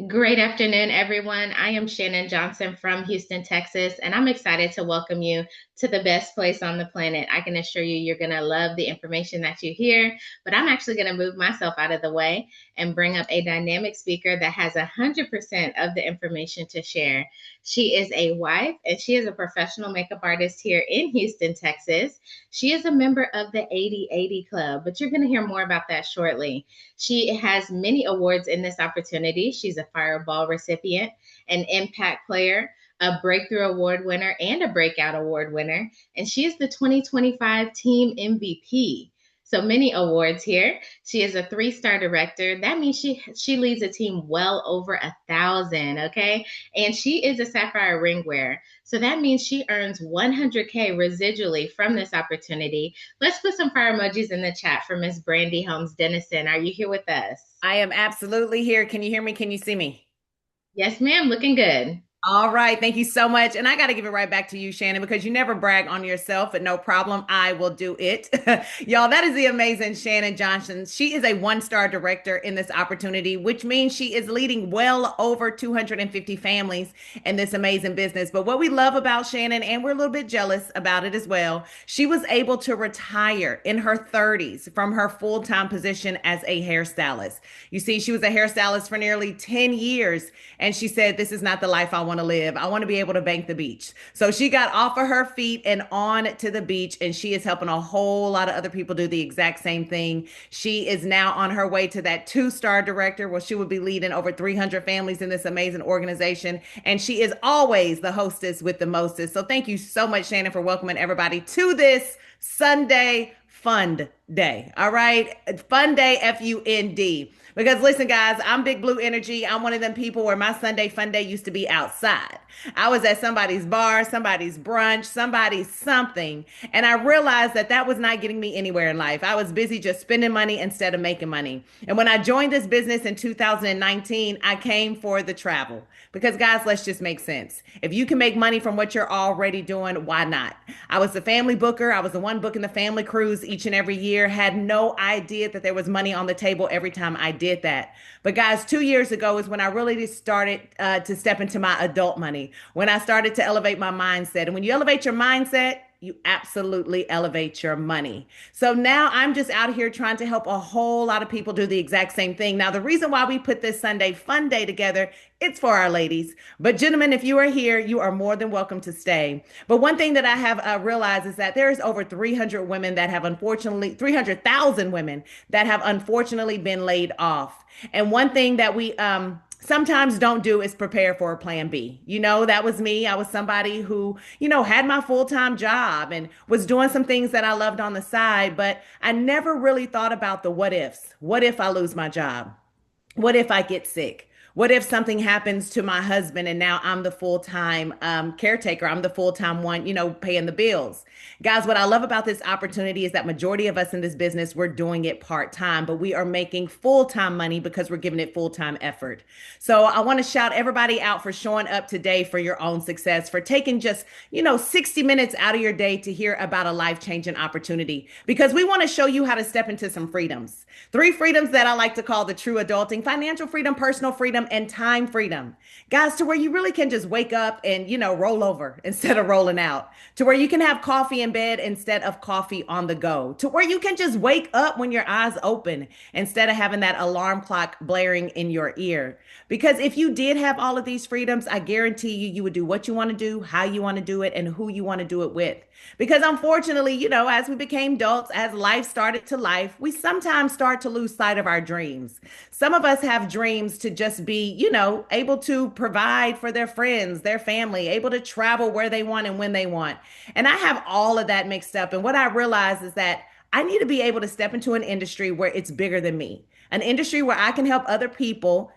Great afternoon, everyone. I am Shannon Johnson from Houston, Texas, and I'm excited to welcome you to the best place on the planet. I can assure you, you're going to love the information that you hear, but I'm actually going to move myself out of the way and bring up a dynamic speaker that has 100% of the information to share. She is a wife and she is a professional makeup artist here in Houston, Texas. She is a member of the 80/80 Club, but you're going to hear more about that shortly. She has many awards in this opportunity. She's a Fireball recipient, an impact player, a breakthrough award winner, and a breakout award winner. And she is the 2025 team MVP. So many awards here. She is a three-star director. That means she leads a team well over 1,000. Okay, and she is a Sapphire Ring wearer. So that means she earns 100K residually from this opportunity. Let's put some fire emojis in the chat for Miss Brandi Holmes Dennison. Are you here with us? I am absolutely here. Can you hear me? Can you see me? Yes, ma'am. Looking good. All right. Thank you so much. And I got to give it right back to you, Shannon, because you never brag on yourself, and no problem. I will do it. Y'all, that is the amazing Shannon Johnson. She is a one-star director in this opportunity, which means she is leading well over 250 families in this amazing business. But what we love about Shannon, and we're a little bit jealous about it as well, she was able to retire in her 30s from her full-time position as a hairstylist. You see, she was a hairstylist for nearly 10 years, and she said, "This is not the life I want to live. I want to be able to bank the beach." So she got off of her feet and on to the beach, and she is helping a whole lot of other people do the exact same thing. She is now on her way to that two-star director where she will be leading over 300 families in this amazing organization. And she is always the hostess with the mostest. So thank you so much, Shannon, for welcoming everybody to this Sunday Fund Day. All right. Fun Day, FUND. Because listen, guys, I'm Big Blue Energy. I'm one of them people where my Sunday Fun Day used to be outside. I was at somebody's bar, somebody's brunch, somebody's something. And I realized that that was not getting me anywhere in life. I was busy just spending money instead of making money. And when I joined this business in 2019, I came for the travel. Because, guys, let's just make sense. If you can make money from what you're already doing, why not? I was the family booker. I was the one booking the family cruise each and every year. Had no idea that there was money on the table every time I did that. But guys, 2 years ago is when I really started to step into my adult money, when I started to elevate my mindset. And when you elevate your mindset, you absolutely elevate your money. So now I'm just out here trying to help a whole lot of people do the exact same thing. Now, the reason why we put this Sunday Fun Day together, it's for our ladies. But gentlemen, if you are here, you are more than welcome to stay. But one thing that I have realized is that there's over 300 women that have unfortunately, 300,000 women that have unfortunately been laid off. And one thing that we sometimes don't do is prepare for a plan B. That was me. I was somebody who, had my full-time job and was doing some things that I loved on the side, but I never really thought about the what ifs. What if I lose my job? What if I get sick? What if something happens to my husband and now I'm the full-time caretaker? I'm the full-time one, paying the bills. Guys, what I love about this opportunity is that majority of us in this business, we're doing it part-time, but we are making full-time money because we're giving it full-time effort. So I want to shout everybody out for showing up today for your own success, for taking just, 60 minutes out of your day to hear about a life-changing opportunity, because we want to show you how to step into some freedoms. 3 freedoms that I like to call the true adulting: financial freedom, personal freedom, and time freedom. Guys, to where you really can just wake up and, roll over instead of rolling out, to where you can have coffee in bed instead of coffee on the go, to where you can just wake up when your eyes open instead of having that alarm clock blaring in your ear. Because if you did have all of these freedoms, I guarantee you, you would do what you want to do, how you want to do it, and who you want to do it with. Because unfortunately, as we became adults, as life started to life, we sometimes start to lose sight of our dreams. Some of us have dreams to just be, able to provide for their friends, their family, able to travel where they want and when they want. And I have all of that mixed up. And what I realize is that I need to be able to step into an industry where it's bigger than me, an industry where I can help other people,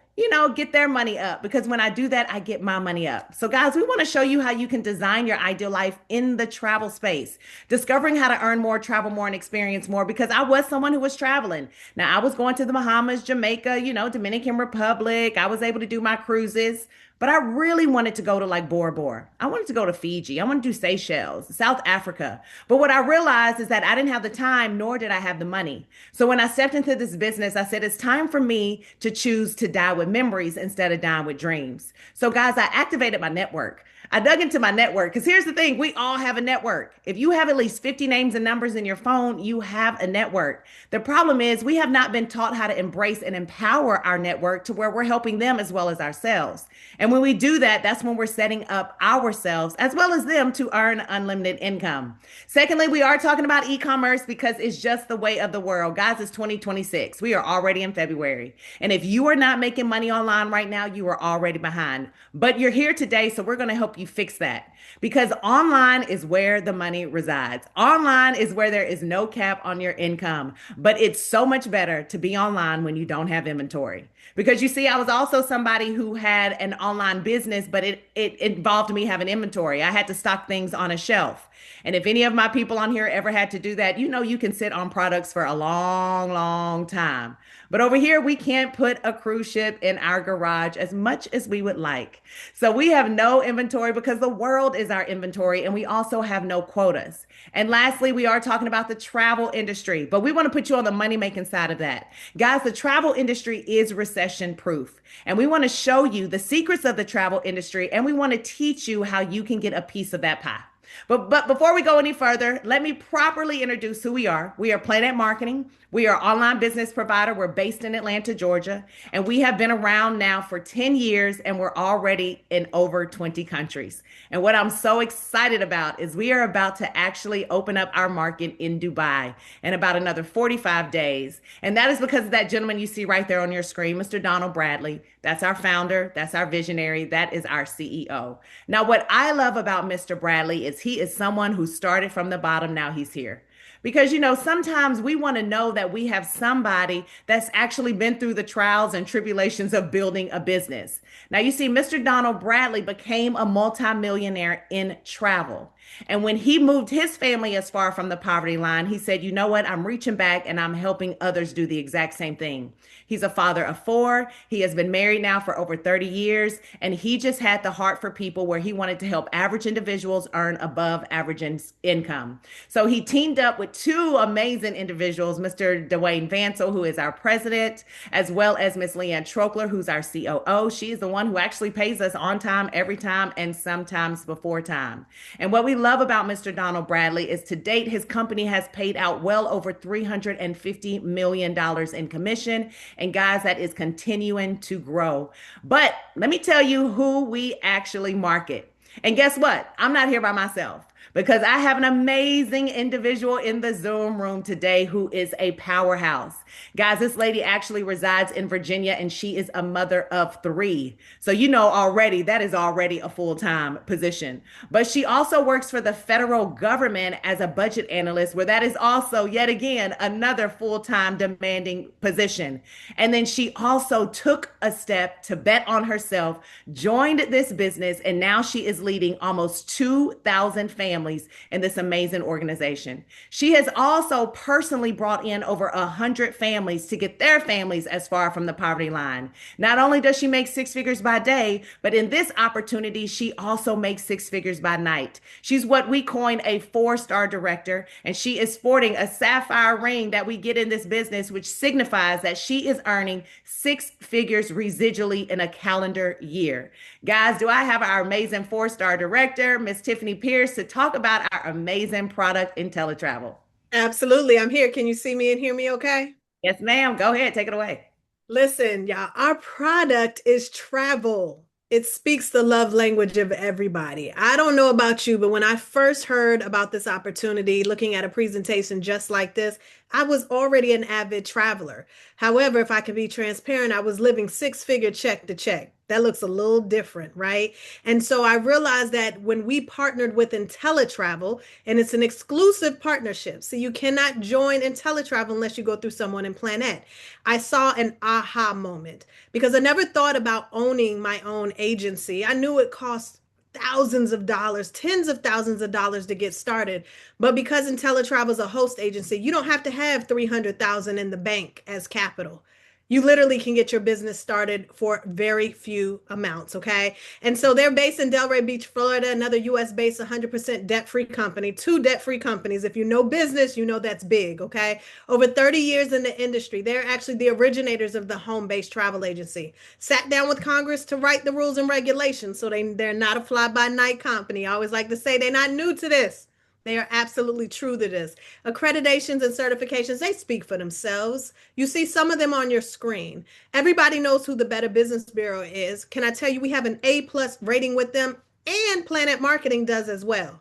get their money up, because when I do that, I get my money up. So, guys, we want to show you how you can design your ideal life in the travel space, discovering how to earn more, travel more, and experience more. Because I was someone who was traveling. Now, I was going to the Bahamas, Jamaica, Dominican Republic. I was able to do my cruises. but I really wanted to go to like Bora Bora. I wanted to go to Fiji. I wanted to do Seychelles, South Africa. But what I realized is that I didn't have the time, nor did I have the money. So when I stepped into this business, I said, it's time for me to choose to die with memories instead of dying with dreams. So guys, I activated my network. I dug into my network because here's the thing, we all have a network. If you have at least 50 names and numbers in your phone, you have a network. The problem is we have not been taught how to embrace and empower our network to where we're helping them as well as ourselves. And when we do that, that's when we're setting up ourselves as well as them to earn unlimited income. Secondly, we are talking about e-commerce because it's just the way of the world. Guys, it's 2026. We are already in February. And if you are not making money online right now, you are already behind. But you're here today, so we're going to help you fix that because online is where the money resides. Online is where there is no cap on your income, but it's so much better to be online when you don't have inventory. Because you see, I was also somebody who had an online business, but it involved me having inventory. I had to stock things on a shelf. And if any of my people on here ever had to do that, you know, you can sit on products for a long, long time. But over here, we can't put a cruise ship in our garage as much as we would like. So we have no inventory because the world is our inventory, and we also have no quotas. And lastly, we are talking about the travel industry, but we want to put you on the money making side of that. Guys, the travel industry is recession proof, and we want to show you the secrets of the travel industry, and we want to teach you how you can get a piece of that pie. But before we go any further, let me properly introduce who we are. We are PlanNet Marketing. We are online business provider. We're based in Atlanta, Georgia, and we have been around now for 10 years and we're already in over 20 countries. And what I'm so excited about is we are about to actually open up our market in Dubai in about another 45 days. And that is because of that gentleman you see right there on your screen, Mr. Donald Bradley. That's our founder. That's our visionary. That is our CEO. Now, what I love about Mr. Bradley is he is someone who started from the bottom. Now he's here. Because, you know, sometimes we want to know that we have somebody that's actually been through the trials and tribulations of building a business. Now, you see, Mr. Donald Bradley became a multimillionaire in travel. And when he moved his family as far from the poverty line, he said, you know what? I'm reaching back and I'm helping others do the exact same thing. He's a father of four. He has been married now for over 30 years. And he just had the heart for people where he wanted to help average individuals earn above average income. So he teamed up with two amazing individuals, Mr. Dwayne Vansell, who is our president, as well as Miss Leanne Trokler, who's our COO. She is the one who actually pays us on time, every time, and sometimes before time. And what we love about Mr. Donald Bradley is to date, his company has paid out well over $350 million in commission. And guys, that is continuing to grow. But let me tell you who we actually market. And guess what? I'm not here by myself because I have an amazing individual in the Zoom room today who is a powerhouse. Guys, this lady actually resides in Virginia and she is a mother of three. So, you know, already that is already a full-time position. But she also works for the federal government as a budget analyst, where that is also yet again another full-time demanding position. And then she also took a step to bet on herself, joined this business, and now she is leading almost 2,000 families in this amazing organization. She has also personally brought in over 100 families to get their families as far from the poverty line. Not only does she make six figures by day, but in this opportunity, she also makes six figures by night. She's what we coin a four-star director, and she is sporting a sapphire ring that we get in this business, which signifies that she is earning six figures residually in a calendar year. Guys, do I have our amazing four-star director, Miss Tiffany Pierce, to talk about our amazing product, InteleTravel? Absolutely. I'm here. Can you see me and hear me okay? Yes, ma'am. Go ahead. Take it away. Listen, y'all, our product is travel. It speaks the love language of everybody. I don't know about you, but when I first heard about this opportunity, looking at a presentation just like this, I was already an avid traveler. However, if I could be transparent, I was living six-figure check to check. That looks a little different, right? And so I realized that when we partnered with InteleTravel, and it's an exclusive partnership, so you cannot join InteleTravel unless you go through someone in PlanNet. I saw an aha moment because I never thought about owning my own agency. I knew it cost thousands of dollars, tens of thousands of dollars to get started. But because InteleTravel is a host agency, you don't have to have 300,000 in the bank as capital. You literally can get your business started for very few amounts, okay? And so they're based in Delray Beach, Florida, another US based 100% debt-free company, two debt-free companies. If you know business, you know that's big, okay? Over 30 years in the industry. They're actually the originators of the home-based travel agency. Sat down with Congress to write the rules and regulations, so they're not a fly-by-night company. I always like to say they're not new to this. They are absolutely true to this. Accreditations and certifications, they speak for themselves. You see some of them on your screen. Everybody knows who the Better Business Bureau is. Can I tell you, we have an A plus rating with them, and PlanNet Marketing does as well.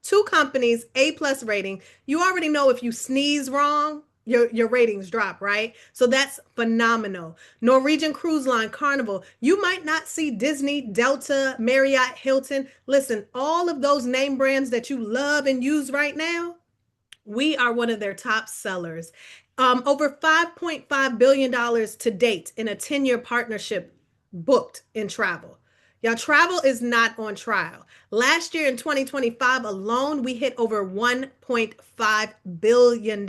Two companies, A plus rating. You already know if you sneeze wrong, your ratings drop, right? So that's phenomenal. Norwegian Cruise Line, Carnival. You might not see Disney, Delta, Marriott, Hilton. Listen, all of those name brands that you love and use right now, we are one of their top sellers. Over $5.5 billion to date in a 10-year partnership booked in travel. Y'all, travel is not on trial. Last year in 2025 alone, we hit over $1.5 billion.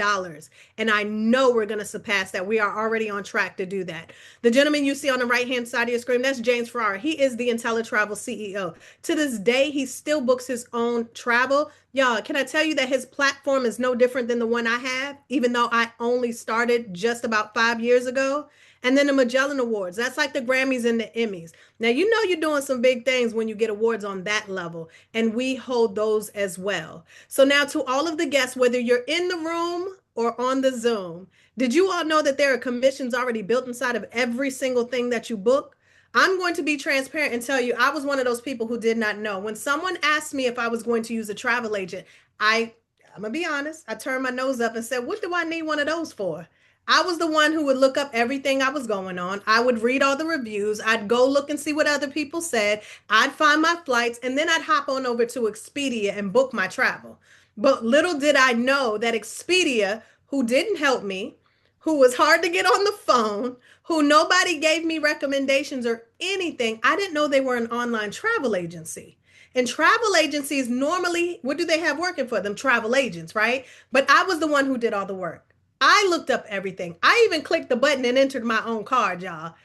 And I know we're going to surpass that. We are already on track to do that. The gentleman you see on the right-hand side of your screen, that's James Ferrara. He is the InteleTravel CEO. To this day, he still books his own travel. Y'all, can I tell you that his platform is no different than the one I have, even though I only started just about 5 years ago? And then the Magellan Awards. That's like the Grammys and the Emmys. Now, you know you're doing some big things when you get awards on that level, and we hold those as well. So now to all of the guests, whether you're in the room or on the Zoom, did you all know that there are commissions already built inside of every single thing that you book? I'm going to be transparent and tell you, I was one of those people who did not know. When someone asked me if I was going to use a travel agent, I'm gonna be honest, I turned my nose up and said, what do I need one of those for? I was the one who would look up everything I was going on. I would read all the reviews. I'd go look and see what other people said. I'd find my flights, and then I'd hop on over to Expedia and book my travel. But little did I know that Expedia, who didn't help me, who was hard to get on the phone, who nobody gave me recommendations or anything, I didn't know they were an online travel agency. And travel agencies normally, what do they have working for them? Travel agents, right? But I was the one who did all the work. I looked up everything. I even clicked the button and entered my own card, y'all.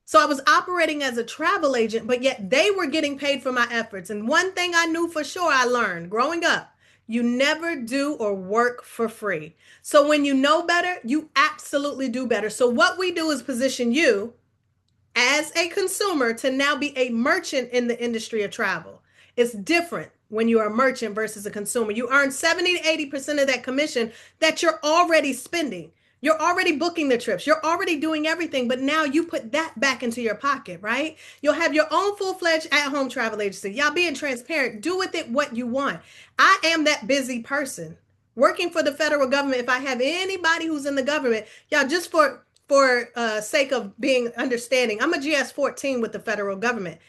So I was operating as a travel agent, but yet they were getting paid for my efforts. And one thing I knew for sure I learned growing up, you never do or work for free. So when you know better, you absolutely do better. So what we do is position you as a consumer to now be a merchant in the industry of travel. It's different when you're a merchant versus a consumer. You earn 70 to 80% of that commission that you're already spending. You're already booking the trips. You're already doing everything, but now you put that back into your pocket, right? You'll have your own full-fledged at-home travel agency. Y'all being transparent, do with it what you want. I am that busy person working for the federal government. If I have anybody who's in the government, y'all, just for sake of being understanding, I'm a GS-14 with the federal government.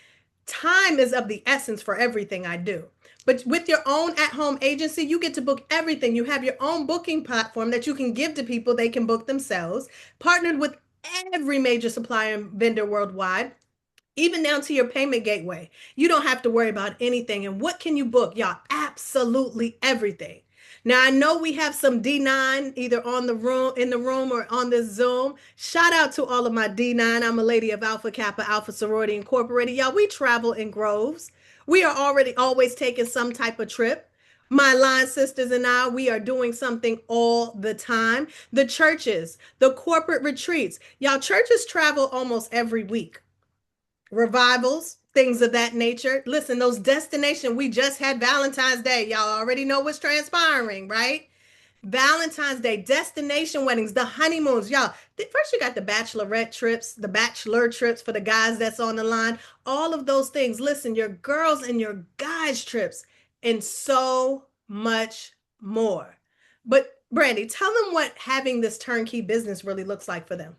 Time is of the essence for everything I do. But with your own at-home agency, you get to book everything. You have your own booking platform that you can give to people. They can book themselves, partnered with every major supplier and vendor worldwide, even down to your payment gateway. You don't have to worry about anything. And what can you book? Y'all, absolutely everything. Now, I know we have some D9 either in the room or on this Zoom. Shout out to all of my D9. I'm a lady of Alpha Kappa Alpha Sorority Incorporated. Y'all, we travel in groves. We are already always taking some type of trip. My line sisters and I, we are doing something all the time. The churches, the corporate retreats. Y'all, churches travel almost every week. Revivals, things of that nature. Listen, those destinations, we just had Valentine's Day. Y'all already know what's transpiring, right? Valentine's Day, destination weddings, the honeymoons. Y'all, first you got the bachelorette trips, the bachelor trips for the guys that's on the line, all of those things. Listen, your girls and your guys trips, and so much more. But Brandi, tell them what having this turnkey business really looks like for them.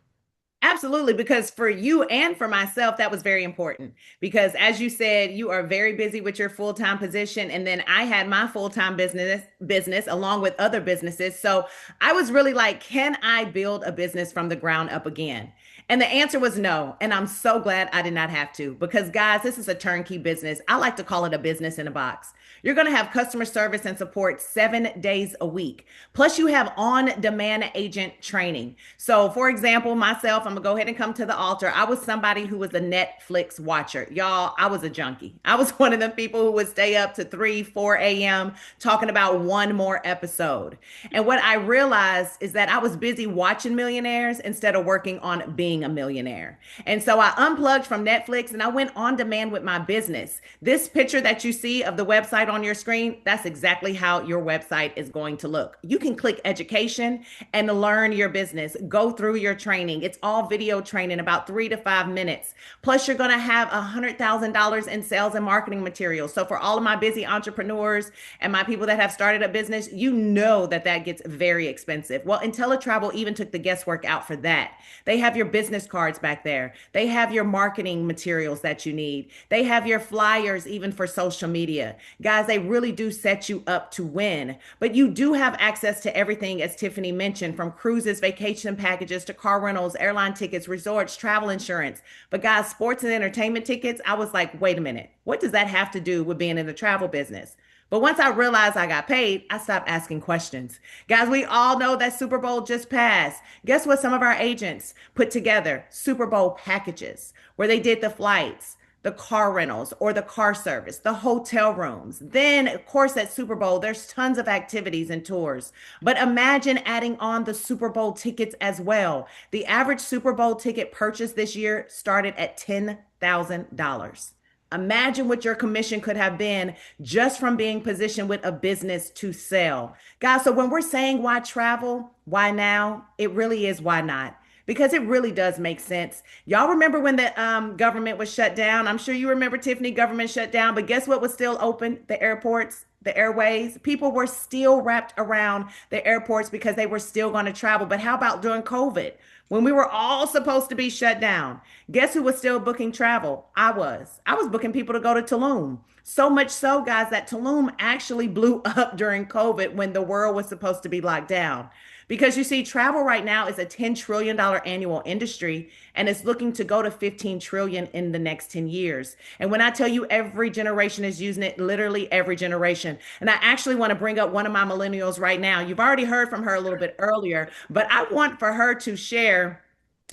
Absolutely, because for you and for myself, that was very important. Because as you said, you are very busy with your full-time position. And then I had my full-time business along with other businesses. So I was really like, can I build a business from the ground up again? And the answer was no. And I'm so glad I did not have to because, guys, this is a turnkey business. I like to call it a business in a box. You're going to have customer service and support 7 days a week. Plus, you have on demand agent training. So, for example, myself, I'm going to go ahead and come to the altar. I was somebody who was a Netflix watcher. Y'all, I was a junkie. I was one of the people who would stay up to 3, 4 a.m. talking about one more episode. And what I realized is that I was busy watching millionaires instead of working on being a millionaire. And so I unplugged from Netflix and I went on demand with my business. This picture that you see of the website on your screen, that's exactly how your website is going to look. You can click education and learn your business. Go through your training. It's all video training, about 3 to 5 minutes. Plus, you're going to have $100,000 in sales and marketing materials. So for all of my busy entrepreneurs and my people that have started a business, you know that that gets very expensive. Well, InteleTravel even took the guesswork out for that. They have your business cards back there. They have your marketing materials that you need. They have your flyers even for social media. Guys, they really do set you up to win. But you do have access to everything, as Tiffany mentioned, from cruises, vacation packages to car rentals, airline tickets, resorts, travel insurance. But guys, sports and entertainment tickets, I was like, wait a minute, what does that have to do with being in the travel business? But once I realized I got paid, I stopped asking questions. Guys, we all know that Super Bowl just passed. Guess what? Some of our agents put together Super Bowl packages where they did the flights, the car rentals, or the car service, the hotel rooms. Then, of course, at Super Bowl, there's tons of activities and tours. But imagine adding on the Super Bowl tickets as well. The average Super Bowl ticket purchase this year started at $10,000. Imagine what your commission could have been just from being positioned with a business to sell. Guys, so when we're saying why travel, why now, it really is why not. Because it really does make sense. Y'all remember when the government was shut down? I'm sure you remember, Tiffany, government shut down, but guess what was still open? The airports, the airways. People were still wrapped around the airports because they were still going to travel. But how about during COVID? When we were all supposed to be shut down, guess who was still booking travel? I was. I was booking people to go to Tulum. So much so, guys, that Tulum actually blew up during COVID when the world was supposed to be locked down. Because you see, travel right now is a $10 trillion annual industry, and it's looking to go to 15 trillion in the next 10 years. And when I tell you every generation is using it, literally every generation. And I actually want to bring up one of my millennials right now. You've already heard from her a little bit earlier, but I want for her to share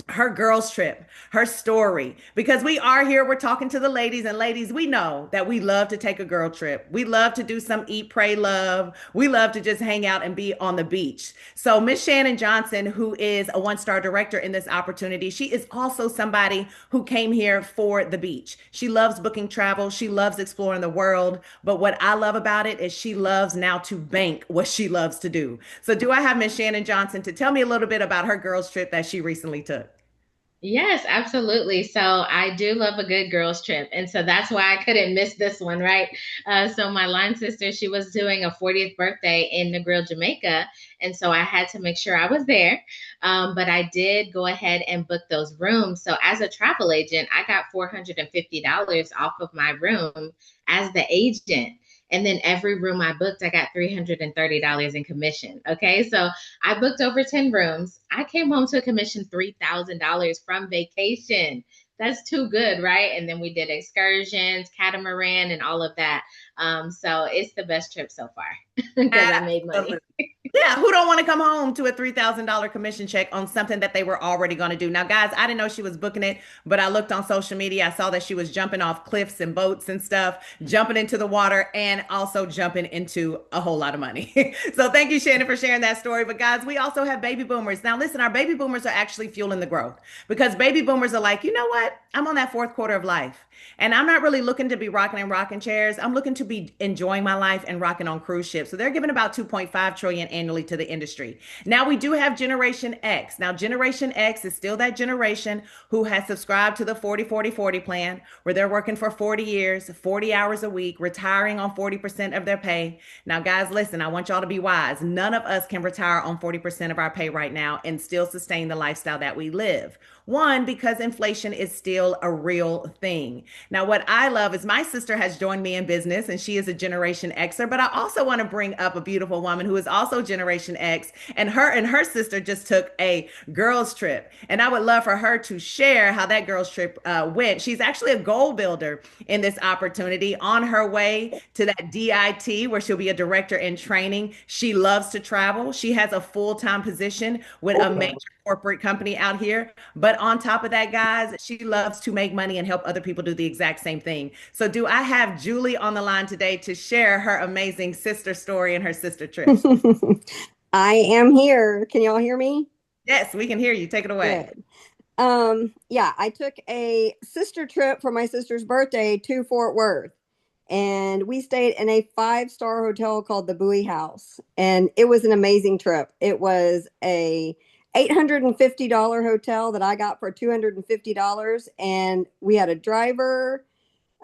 her girls trip, her story, because we are here, we're talking to the ladies, and ladies, we know that we love to take a girl trip. We love to do some eat, pray, love. We love to just hang out and be on the beach. So Miss Shannon Johnson, who is a one-star director in this opportunity, she is also somebody who came here for the beach. She loves booking travel. She loves exploring the world. But what I love about it is she loves now to bank what she loves to do. So do I have Miss Shannon Johnson to tell me a little bit about her girls trip that she recently took? Yes, absolutely. So I do love a good girls trip. And so that's why I couldn't miss this one, right? So my line sister, she was doing a 40th birthday in Negril, Jamaica. And so I had to make sure I was there. But I did go ahead and book those rooms. So as a travel agent, I got $450 off of my room as the agent. And then every room I booked, I got $330 in commission. Okay. So I booked over 10 rooms. I came home to a commission $3,000 from vacation. That's too good, right? And then we did excursions, catamaran, and all of that. So it's the best trip so far because I made money. Yeah, who don't want to come home to a $3,000 commission check on something that they were already going to do? Now, guys, I didn't know she was booking it, but I looked on social media. I saw that she was jumping off cliffs and boats and stuff, jumping into the water, and also jumping into a whole lot of money. So thank you, Shannon, for sharing that story. But guys, we also have baby boomers. Now, listen, our baby boomers are actually fueling the growth because baby boomers are like, you know what? I'm on that fourth quarter of life. And I'm not really looking to be rocking and rocking chairs. I'm looking to be enjoying my life and rocking on cruise ships. So they're giving about 2.5 trillion annually to the industry. Now we do have Generation X. Now Generation X is still that generation who has subscribed to the 40-40-40 plan where they're working for 40 years, 40 hours a week, retiring on 40% of their pay. Now guys, listen, I want y'all to be wise. None of us can retire on 40% of our pay right now and still sustain the lifestyle that we live. One, because inflation is still a real thing. Now, what I love is my sister has joined me in business and she is a Generation Xer, but I also want to bring up a beautiful woman who is also Generation X, and her sister just took a girls trip. And I would love for her to share how that girls trip went. She's actually a goal builder in this opportunity on her way to that DIT where she'll be a director in training. She loves to travel. She has a full-time position with a major corporate company out here. But on top of that, guys, she loves to make money and help other people do the exact same thing. So, do I have Julie on the line today to share her amazing sister story and her sister trip? I am here. Can y'all hear me? Yes, we can hear you. Take it away. Good. Yeah, I took a sister trip for my sister's birthday to Fort Worth, and we stayed in a 5-star hotel called the Bowie House, and it was an amazing trip. It was a $850 hotel that I got for $250, and we had a driver.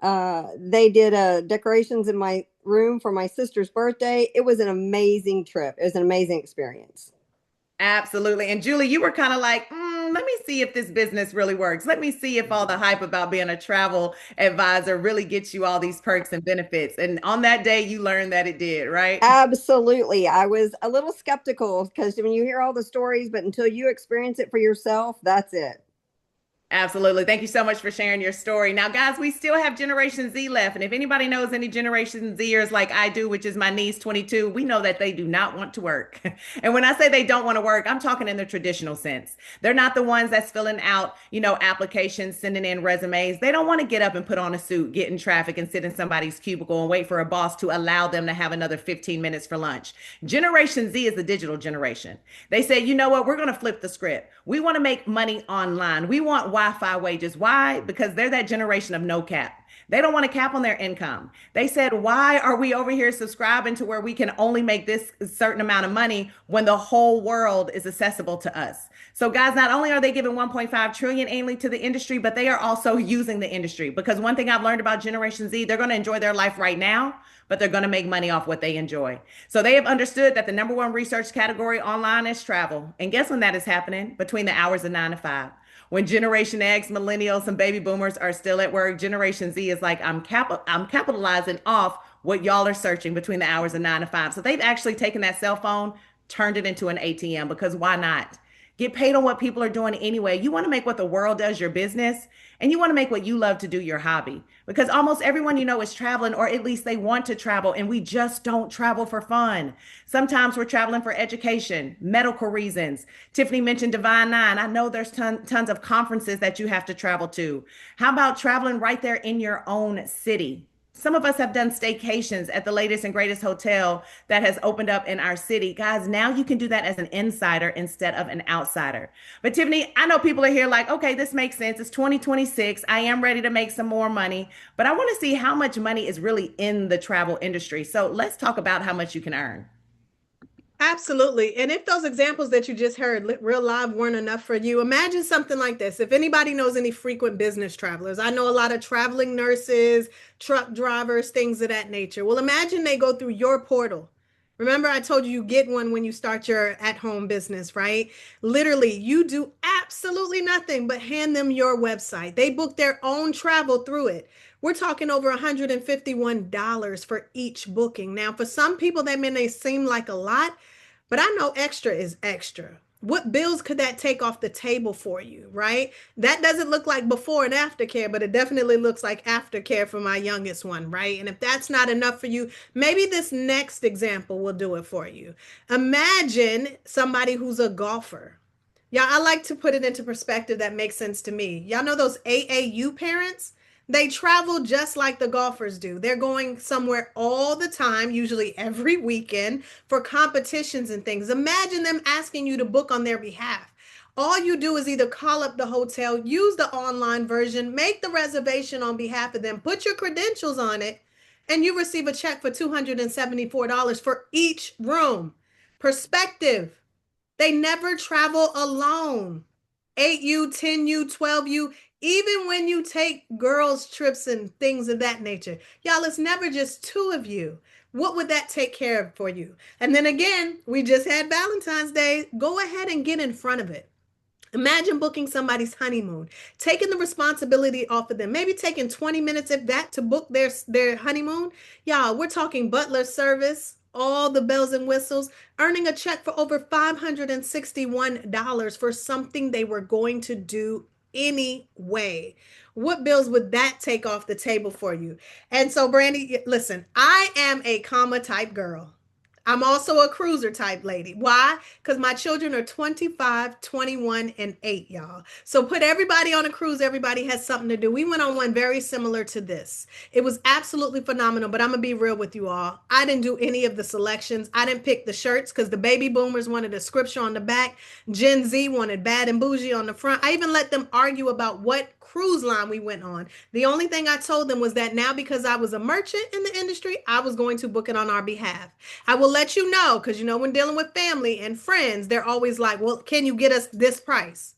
They did decorations in my room for my sister's birthday. It was an amazing trip. It was an amazing experience. Absolutely. And Julie, you were kind of like, let me see if this business really works. Let me see if all the hype about being a travel advisor really gets you all these perks and benefits. And on that day, you learned that it did, right? Absolutely. I was a little skeptical because when you hear all the stories, but until you experience it for yourself, that's it. Absolutely. Thank you so much for sharing your story. Now, guys, we still have Generation Z left. And if anybody knows any Generation Zers like I do, which is my niece, 22, we know that they do not want to work. And when I say they don't want to work, I'm talking in the traditional sense. They're not the ones that's filling out, applications, sending in resumes. They don't want to get up and put on a suit, get in traffic and sit in somebody's cubicle and wait for a boss to allow them to have another 15 minutes for lunch. Generation Z is the digital generation. They say, you know what? We're going to flip the script. We want to make money online. We want Wi-Fi wages. Why? Because they're that generation of no cap. They don't want to cap on their income. They said, why are we over here subscribing to where we can only make this certain amount of money when the whole world is accessible to us? So guys, not only are they giving 1.5 trillion annually to the industry, but they are also using the industry. Because one thing I've learned about Generation Z, they're going to enjoy their life right now, but they're going to make money off what they enjoy. So they have understood that the number one research category online is travel. And guess when that is happening? Between the hours of 9 to 5. When Generation X, millennials, and baby boomers are still at work, Generation Z is like, I'm capitalizing off what y'all are searching between the hours of 9 to 5. So they've actually taken that cell phone, turned it into an ATM, because why not? Get paid on what people are doing anyway. You want to make what the world does your business, and you want to make what you love to do your hobby, because almost everyone is traveling, or at least they want to travel, and we just don't travel for fun. Sometimes we're traveling for education, medical reasons. Tiffany mentioned Divine Nine. I know there's tons of conferences that you have to travel to. How about traveling right there in your own city? Some of us have done staycations at the latest and greatest hotel that has opened up in our city. Guys, now you can do that as an insider instead of an outsider. But Tiffany, I know people are here like, okay, this makes sense. It's 2026. I am ready to make some more money, but I want to see how much money is really in the travel industry. So let's talk about how much you can earn. Absolutely. And if those examples that you just heard real live weren't enough for you, imagine something like this. If anybody knows any frequent business travelers, I know a lot of traveling nurses, truck drivers, things of that nature. Well, imagine they go through your portal. Remember, I told you get one when you start your at-home business, right? Literally, you do absolutely nothing but hand them your website. They book their own travel through it. We're talking over $151 for each booking. Now, for some people, that may seem like a lot, but I know extra is extra. What bills could that take off the table for you, right? That doesn't look like before and after care, but it definitely looks like aftercare for my youngest one, right? And if that's not enough for you, maybe this next example will do it for you. Imagine somebody who's a golfer. Yeah, I like to put it into perspective that makes sense to me. Y'all know those AAU parents? They travel just like the golfers do. They're going somewhere all the time, usually every weekend, for competitions and things. Imagine them asking you to book on their behalf. All you do is either call up the hotel, use the online version, make the reservation on behalf of them, put your credentials on it, and you receive a check for $274 for each room. Perspective. They never travel alone. 8U, 10U, 12U, even when you take girls' trips and things of that nature. Y'all, it's never just two of you. What would that take care of for you? And then again, we just had Valentine's Day. Go ahead and get in front of it. Imagine booking somebody's honeymoon, taking the responsibility off of them, maybe taking 20 minutes, if that, to book their honeymoon. Y'all, we're talking butler service, all the bells and whistles, earning a check for over $561 for something they were going to do anyway. What bills would that take off the table for you? And so, Brandi, listen, I am a comma type girl. I'm also a cruiser type lady. Why? Because my children are 25, 21, and 8, y'all. So put everybody on a cruise. Everybody has something to do. We went on one very similar to this. It was absolutely phenomenal, but I'm going to be real with you all. I didn't do any of the selections. I didn't pick the shirts because the baby boomers wanted a scripture on the back. Gen Z wanted bad and bougie on the front. I even let them argue about what cruise line we went on. The only thing I told them was that now, because I was a merchant in the industry, I was going to book it on our behalf. I will let you know, because when dealing with family and friends, they're always like, well, can you get us this price?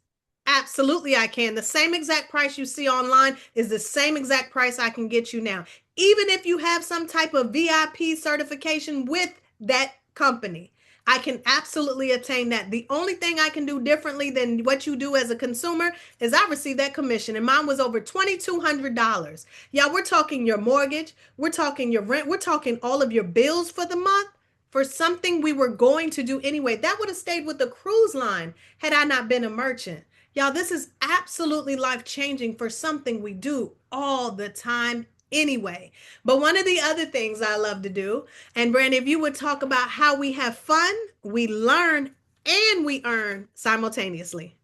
Absolutely, I can. The same exact price you see online is the same exact price I can get you now. Even if you have some type of VIP certification with that company, I can absolutely attain that. The only thing I can do differently than what you do as a consumer is I receive that commission, and mine was over $2,200. Yeah, we're talking your mortgage, we're talking your rent, we're talking all of your bills for the month for something we were going to do anyway. That would have stayed with the cruise line had I not been a merchant. Y'all, this is absolutely life changing for something we do all the time anyway. But one of the other things I love to do, and Brandi, if you would talk about how we have fun, we learn, and we earn simultaneously.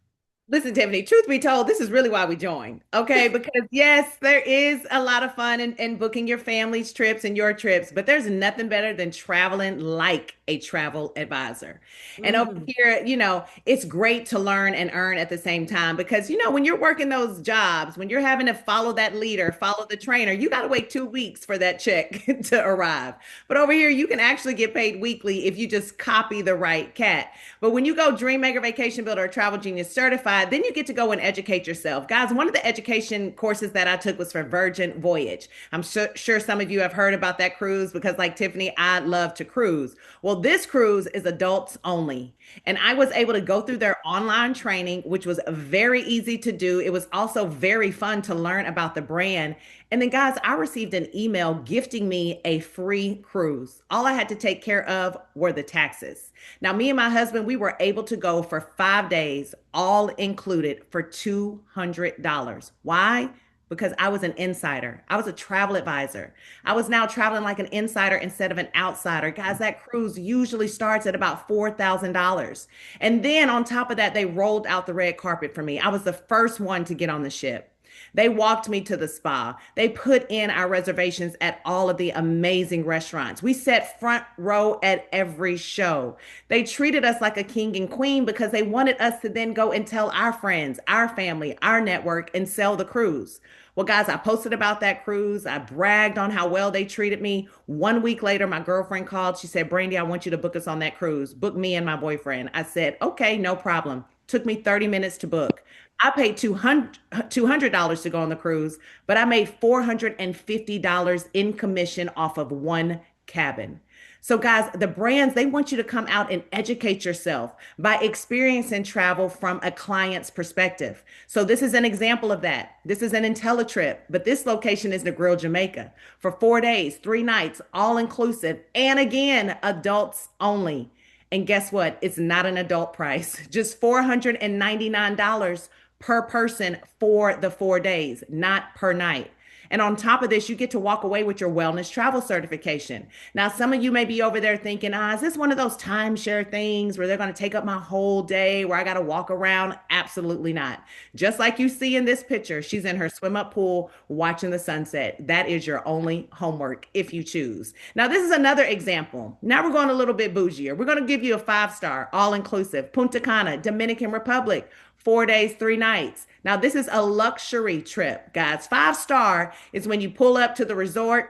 Listen, Tiffany, truth be told, this is really why we joined. Okay. Because yes, there is a lot of fun in booking your family's trips and your trips, but there's nothing better than traveling like a travel advisor. And over Mm. here, it's great to learn and earn at the same time because, when you're working those jobs, when you're having to follow that leader, follow the trainer, you got to wait 2 weeks for that check to arrive. But over here, you can actually get paid weekly if you just copy the right cat. But when you go Dream Maker Vacation Builder or Travel Genius Certified, then you get to go and educate yourself. Guys, one of the education courses that I took was for Virgin Voyage. I'm sure some of you have heard about that cruise because, like Tiffany, I love to cruise. Well, this cruise is adults only. And I was able to go through their online training, which was very easy to do. It was also very fun to learn about the brand. And then, guys, I received an email gifting me a free cruise. All I had to take care of were the taxes. Now, me and my husband, we were able to go for 5 days, all included, for $200. Why? Because I was an insider. I was a travel advisor. I was now traveling like an insider instead of an outsider. Guys, that cruise usually starts at about $4,000. And then on top of that, they rolled out the red carpet for me. I was the first one to get on the ship. They walked me to the spa. They put in our reservations at all of the amazing restaurants. We sat front row at every show. They treated us like a king and queen because they wanted us to then go and tell our friends, our family, our network, and sell the cruise. Well, guys, I posted about that cruise. I bragged on how well they treated me. 1 week later, my girlfriend called. She said, Brandi, I want you to book us on that cruise. Book me and my boyfriend. I said, okay, no problem. Took me 30 minutes to book. I paid $200 to go on the cruise, but I made $450 in commission off of one cabin. So, guys, the brands, they want you to come out and educate yourself by experiencing travel from a client's perspective. So, this is an example of that. This is an InteleTrip, but this location is the Grill Jamaica for 4 days, 3 nights, all inclusive. And again, adults only. And guess what? It's not an adult price, just $499 per person for the 4 days, not per night. And on top of this, you get to walk away with your wellness travel certification. Now, some of you may be over there thinking, is this one of those timeshare things where they're going to take up my whole day, where I got to walk around? Absolutely not. Just like you see in this picture, she's in her swim up pool watching the sunset. That is your only homework if you choose. Now, this is another example. Now we're going a little bit bougier. We're going to give you a 5-star, all inclusive, Punta Cana, Dominican Republic. 4 days, 3 nights. Now, this is a luxury trip, guys. 5-star is when you pull up to the resort.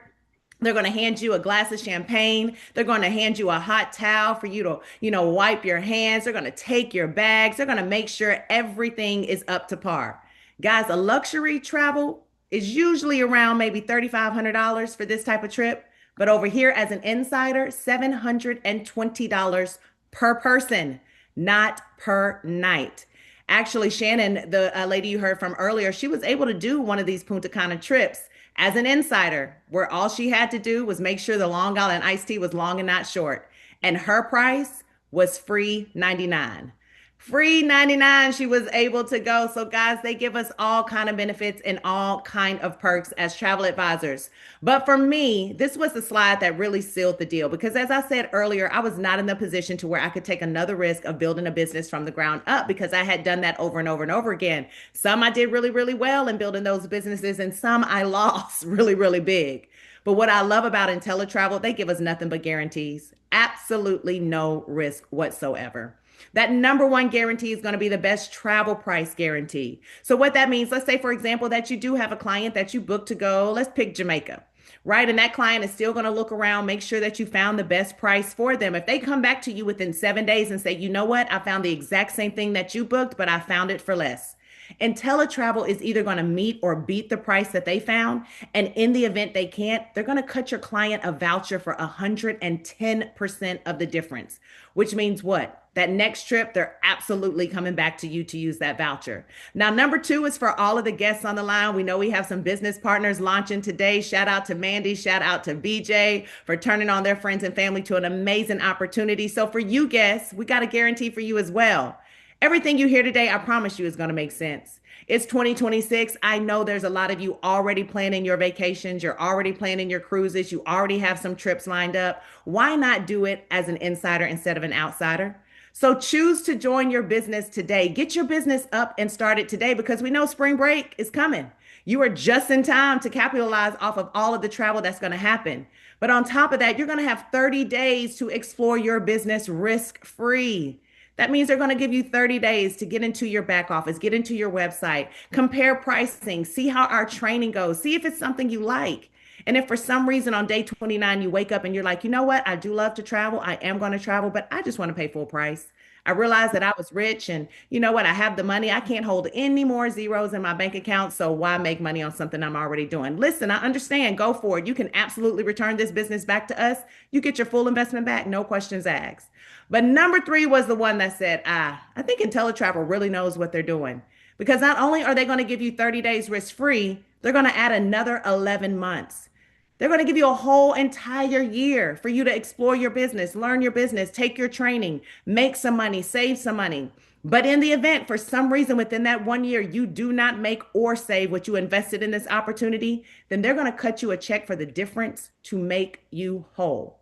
They're going to hand you a glass of champagne. They're going to hand you a hot towel for you to, wipe your hands. They're going to take your bags. They're going to make sure everything is up to par. Guys, a luxury travel is usually around maybe $3,500 for this type of trip. But over here, as an insider, $720 per person, not per night. Actually, Shannon, the lady you heard from earlier, she was able to do one of these Punta Cana trips as an insider, where all she had to do was make sure the Long Island iced tea was long and not short. And her price was free 99. Free 99, she was able to go. So guys, they give us all kind of benefits and all kind of perks as travel advisors. But for me, this was the slide that really sealed the deal because as I said earlier, I was not in the position to where I could take another risk of building a business from the ground up because I had done that over and over and over again. Some I did really, really well in building those businesses and some I lost really, really big. But what I love about InteleTravel, they give us nothing but guarantees. Absolutely no risk whatsoever. That number one guarantee is going to be the best travel price guarantee. So what that means, let's say, for example, that you do have a client that you booked to go, let's pick Jamaica, right? And that client is still going to look around, make sure that you found the best price for them. If they come back to you within 7 days and say, you know what, I found the exact same thing that you booked, but I found it for less. InteleTravel is either going to meet or beat the price that they found. And in the event they can't, they're going to cut your client a voucher for 110% of the difference, which means what? That next trip, they're absolutely coming back to you to use that voucher. Now, number two is for all of the guests on the line. We know we have some business partners launching today. Shout out to Mandy, shout out to BJ for turning on their friends and family to an amazing opportunity. So for you guests, we got a guarantee for you as well. Everything you hear today, I promise you, is going to make sense. It's 2026. I know there's a lot of you already planning your vacations. You're already planning your cruises. You already have some trips lined up. Why not do it as an insider instead of an outsider? So choose to join your business today. Get your business up and start it today because we know spring break is coming. You are just in time to capitalize off of all of the travel that's going to happen. But on top of that, you're going to have 30 days to explore your business risk-free. That means they're going to give you 30 days to get into your back office, get into your website, compare pricing, see how our training goes, see if it's something you like. And if for some reason on day 29, you wake up and you're like, you know what? I do love to travel. I am going to travel, but I just want to pay full price. I realized that I was rich and you know what? I have the money. I can't hold any more zeros in my bank account. So why make money on something I'm already doing? Listen, I understand. Go for it. You can absolutely return this business back to us. You get your full investment back. No questions asked. But number three was the one that said, I think InteleTravel really knows what they're doing because not only are they going to give you 30 days risk free, they're going to add another 11 months. They're going to give you a whole entire year for you to explore your business, learn your business, take your training, make some money, save some money. But in the event, for some reason within that 1 year, you do not make or save what you invested in this opportunity, then they're going to cut you a check for the difference to make you whole.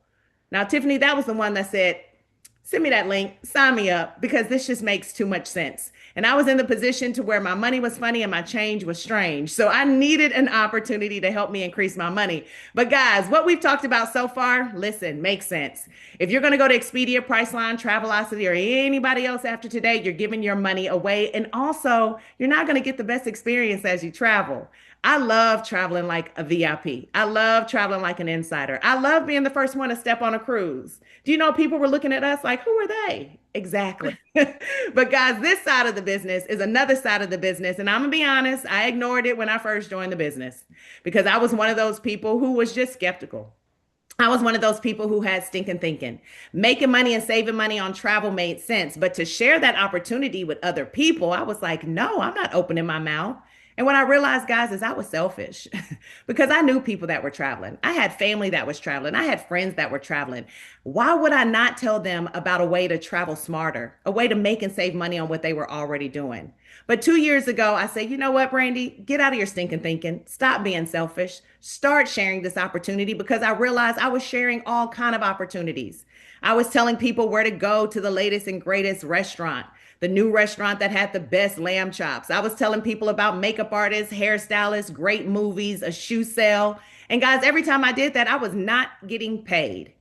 Now, Tiffany, that was the one that said, send me that link, sign me up, because this just makes too much sense. And I was in the position to where my money was funny and my change was strange. So I needed an opportunity to help me increase my money. But guys, what we've talked about so far, listen, makes sense. If you're going to go to Expedia, Priceline, Travelocity, or anybody else after today, you're giving your money away. And also, you're not going to get the best experience as you travel. I love traveling like a VIP. I love traveling like an insider. I love being the first one to step on a cruise. Do you know people were looking at us like, who are they? Exactly. But guys, this side of the business is another side of the business. And I'm going to be honest, I ignored it when I first joined the business because I was one of those people who was just skeptical. I was one of those people who had stinking thinking. Making money and saving money on travel made sense. But to share that opportunity with other people, I was like, no, I'm not opening my mouth. And what I realized, guys, is I was selfish because I knew people that were traveling. I had family that was traveling. I had friends that were traveling. Why would I not tell them about a way to travel smarter, a way to make and save money on what they were already doing? But 2 years ago, I said, you know what, Brandi, get out of your stinking thinking. Stop being selfish. Start sharing this opportunity because I realized I was sharing all kind of opportunities. I was telling people where to go to the latest and greatest restaurant, the new restaurant that had the best lamb chops. I was telling people about makeup artists, hairstylists, great movies, a shoe sale. And guys, every time I did that, I was not getting paid.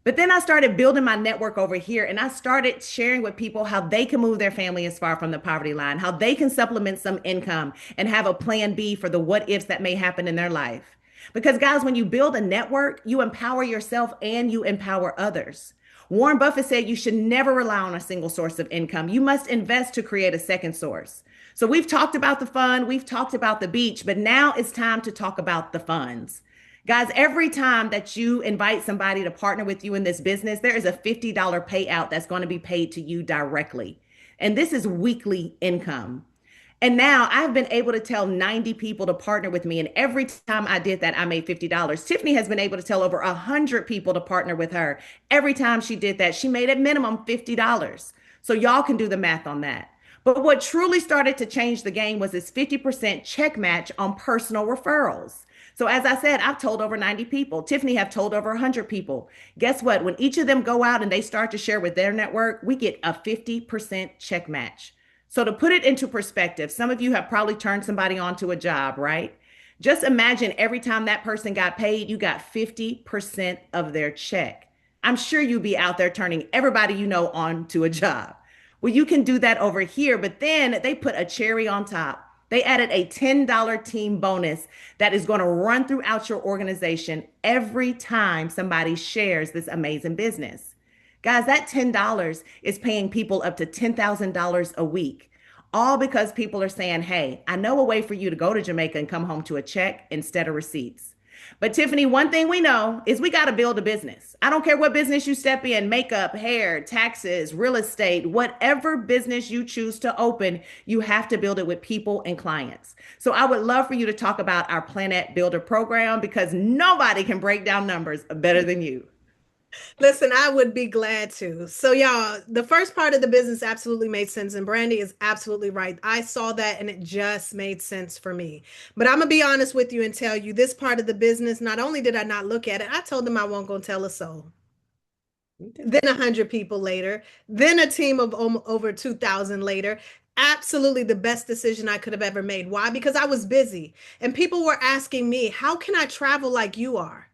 But then I started building my network over here and I started sharing with people how they can move their family as far from the poverty line, how they can supplement some income and have a plan B for the what ifs that may happen in their life. Because guys, when you build a network, you empower yourself and you empower others. Warren Buffett said you should never rely on a single source of income. You must invest to create a second source. So we've talked about the fun, we've talked about the beach, but now it's time to talk about the funds. Guys, every time that you invite somebody to partner with you in this business, there is a $50 payout that's going to be paid to you directly. And this is weekly income. And now I've been able to tell 90 people to partner with me. And every time I did that, I made $50. Tiffany has been able to tell over 100 people to partner with her. Every time she did that, she made at minimum $50. So y'all can do the math on that. But what truly started to change the game was this 50% check match on personal referrals. So as I said, I've told over 90 people. Tiffany have told over 100 people. Guess what? When each of them go out and they start to share with their network, we get a 50% check match. So to put it into perspective, some of you have probably turned somebody on to a job, right? Just imagine every time that person got paid, you got 50% of their check. I'm sure you'd be out there turning everybody you know on to a job. Well, you can do that over here, but then they put a cherry on top. They added a $10 team bonus that is going to run throughout your organization every time somebody shares this amazing business. Guys, that $10 is paying people up to $10,000 a week, all because people are saying, hey, I know a way for you to go to Jamaica and come home to a check instead of receipts. But Tiffany, one thing we know is we got to build a business. I don't care what business you step in, makeup, hair, taxes, real estate, whatever business you choose to open, you have to build it with people and clients. So I would love for you to talk about our PlanNet Builder program because nobody can break down numbers better than you. Listen, I would be glad to. So, y'all, the first part of the business absolutely made sense, and Brandi is absolutely right. I saw that and it just made sense for me. But I'm gonna be honest with you and tell you this part of the business, not only did I not look at it, I told them I won't go tell a soul. Then 100 people later, then a team of over 2,000 later. Absolutely the best decision I could have ever made. Why? Because I was busy and people were asking me, how can I travel like you are?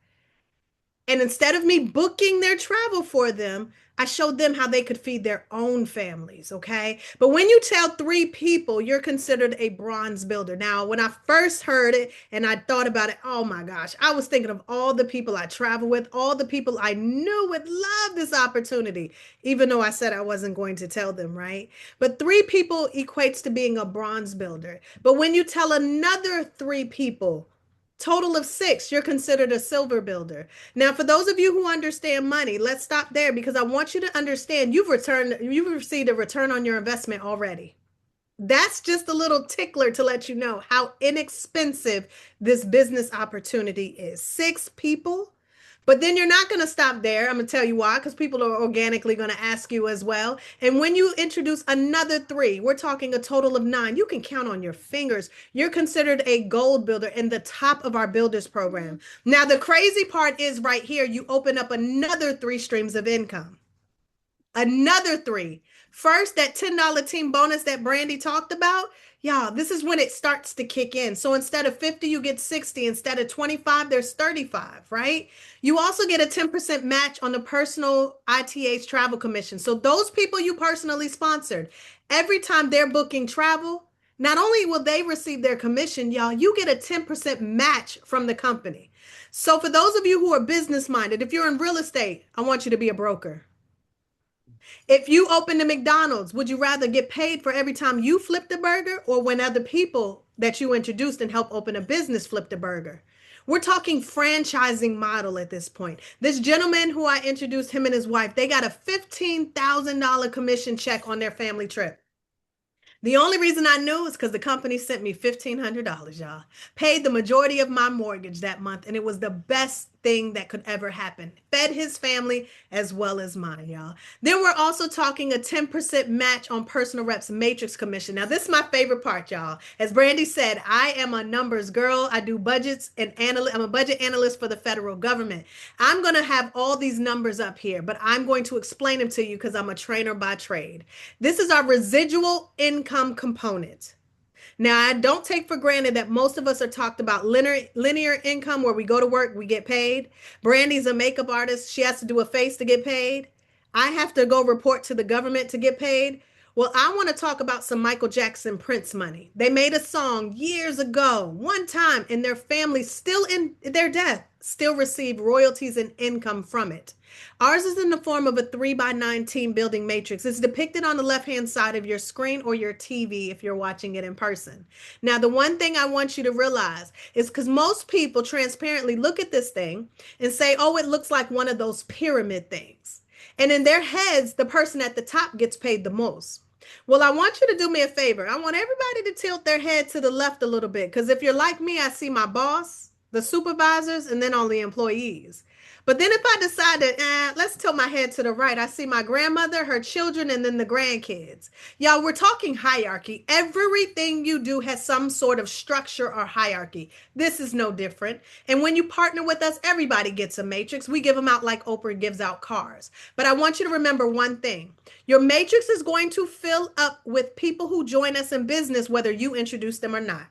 And instead of me booking their travel for them, I showed them how they could feed their own families. Okay. But when you tell 3 people, you're considered a bronze builder. Now, when I first heard it and I thought about it, oh my gosh, I was thinking of all the people I travel with, all the people I knew would love this opportunity, even though I said I wasn't going to tell them, right? But 3 people equates to being a bronze builder. But when you tell another 3 people, total of 6, you're considered a silver builder. Now, for those of you who understand money, let's stop there because I want you to understand you've received a return on your investment already. That's just a little tickler to let you know how inexpensive this business opportunity is. 6 people. But then you're not going to stop there. I'm going to tell you why, because people are organically going to ask you as well. And when you introduce another 3, we're talking a total of 9. You can count on your fingers. You're considered a gold builder in the top of our builders program. Now, the crazy part is right here, you open up another 3 streams of income. Another 3. First, that $10 team bonus that Brandi talked about. Y'all, this is when it starts to kick in. So instead of 50, you get 60. Instead of 25, there's 35, right? You also get a 10% match on the personal ITH travel commission. So those people you personally sponsored, every time they're booking travel, not only will they receive their commission, y'all, you get a 10% match from the company. So for those of you who are business minded, if you're in real estate, I want you to be a broker. If you open a McDonald's, would you rather get paid for every time you flipped a burger or when other people that you introduced and helped open a business flipped a burger? We're talking franchising model at this point. This gentleman who I introduced, him and his wife, they got a $15,000 commission check on their family trip. The only reason I knew is because the company sent me $1,500, y'all. Paid the majority of my mortgage that month, and it was the best thing that could ever happen. Fed his family as well as mine, y'all. Then we're also talking a 10% match on personal reps matrix commission. Now, this is my favorite part, y'all. As Brandi said, I am a numbers girl. I do budgets and I'm a budget analyst for the federal government. I'm going to have all these numbers up here, but I'm going to explain them to you because I'm a trainer by trade. This is our residual income component. Now, I don't take for granted that most of us are talked about linear income where we go to work, we get paid. Brandi's a makeup artist. She has to do a face to get paid. I have to go report to the government to get paid. Well, I want to talk about some Michael Jackson Prince money. They made a song years ago, one time, and their family still in their death still receive royalties and income from it. Ours is in the form of a 3x9 team building matrix. It's depicted on the left-hand side of your screen or your TV if you're watching it in person. Now, the one thing I want you to realize is because most people transparently look at this thing and say, oh, it looks like one of those pyramid things. And in their heads, the person at the top gets paid the most. Well, I want you to do me a favor. I want everybody to tilt their head to the left a little bit because if you're like me, I see my boss, the supervisors, and then all the employees. But then if I decide to, let's tilt my head to the right, I see my grandmother, her children, and then the grandkids. Y'all, we're talking hierarchy. Everything you do has some sort of structure or hierarchy. This is no different. And when you partner with us, everybody gets a matrix. We give them out like Oprah gives out cars. But I want you to remember one thing. Your matrix is going to fill up with people who join us in business, whether you introduce them or not.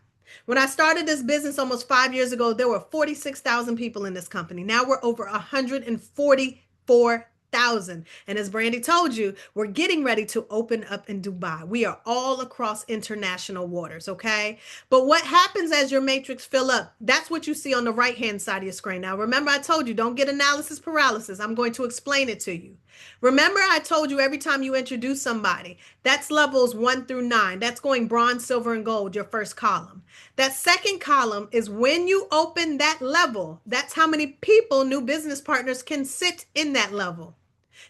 When I started this business almost 5 years ago, there were 46,000 people in this company. Now we're over 144,000. And as Brandi told you, we're getting ready to open up in Dubai. We are all across international waters, okay? But what happens as your matrix fill up? That's what you see on the right-hand side of your screen. Now, remember I told you, don't get analysis paralysis. I'm going to explain it to you. Remember I told you every time you introduce somebody, that's levels 1 through 9. That's going bronze, silver, and gold, your first column. That second column is when you open that level. That's how many people, new business partners, can sit in that level.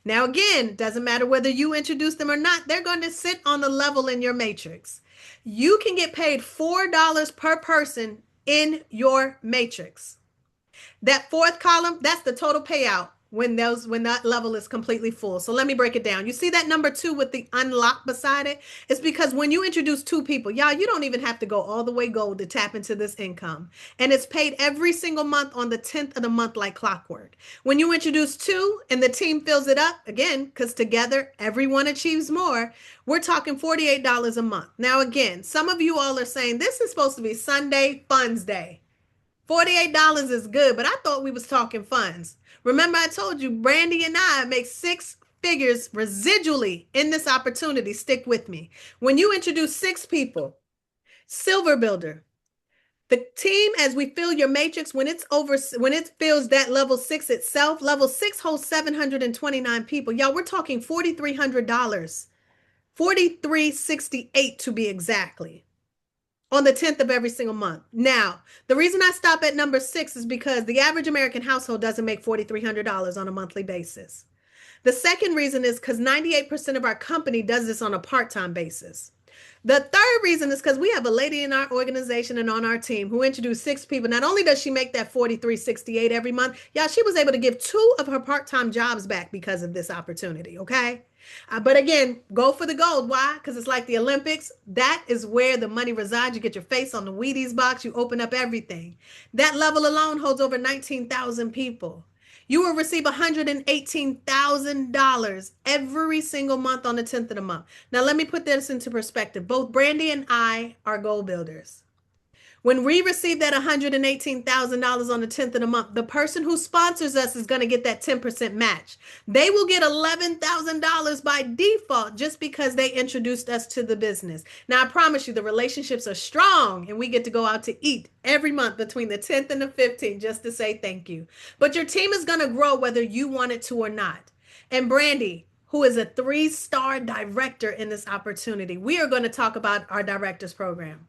Now, again, it doesn't matter whether you introduce them or not. They're going to sit on the level in your matrix. You can get paid $4 per person in your matrix. That fourth column, that's the total payout when that level is completely full. So let me break it down. You see that number 2 with the unlock beside it? It's because when you introduce 2 people, y'all, you don't even have to go all the way gold to tap into this income. And it's paid every single month on the 10th of the month like clockwork. When you introduce 2 and the team fills it up, again, because together everyone achieves more, we're talking $48 a month. Now, again, some of you all are saying this is supposed to be Sunday Funds Day. $48 is good, but I thought we was talking funds. Remember, I told you, Brandi and I make 6 figures residually in this opportunity. Stick with me. When you introduce 6 people, Silver Builder, the team, as we fill your matrix, when it fills that level 6 itself, level 6 holds 729 people. Y'all, we're talking $4,300, $4,368 to be exactly, on the 10th of every single month. Now, the reason I stop at number 6 is because the average American household doesn't make $4,300 on a monthly basis. The second reason is because 98% of our company does this on a part-time basis. The third reason is because we have a lady in our organization and on our team who introduced 6 people. Not only does she make that $4,368 every month, y'all, she was able to give 2 of her part-time jobs back because of this opportunity, okay? But again, go for the gold. Why? Because it's like the Olympics. That is where the money resides. You get your face on the Wheaties box. You open up everything. That level alone holds over 19,000 people. You will receive $118,000 every single month on the 10th of the month. Now, let me put this into perspective. Both Brandi and I are goal builders. When we receive that $118,000 on the 10th of the month, the person who sponsors us is going to get that 10% match. They will get $11,000 by default just because they introduced us to the business. Now, I promise you, the relationships are strong and we get to go out to eat every month between the 10th and the 15th just to say thank you. But your team is going to grow whether you want it to or not. And Brandi, who is a 3-star director in this opportunity, we are going to talk about our directors program.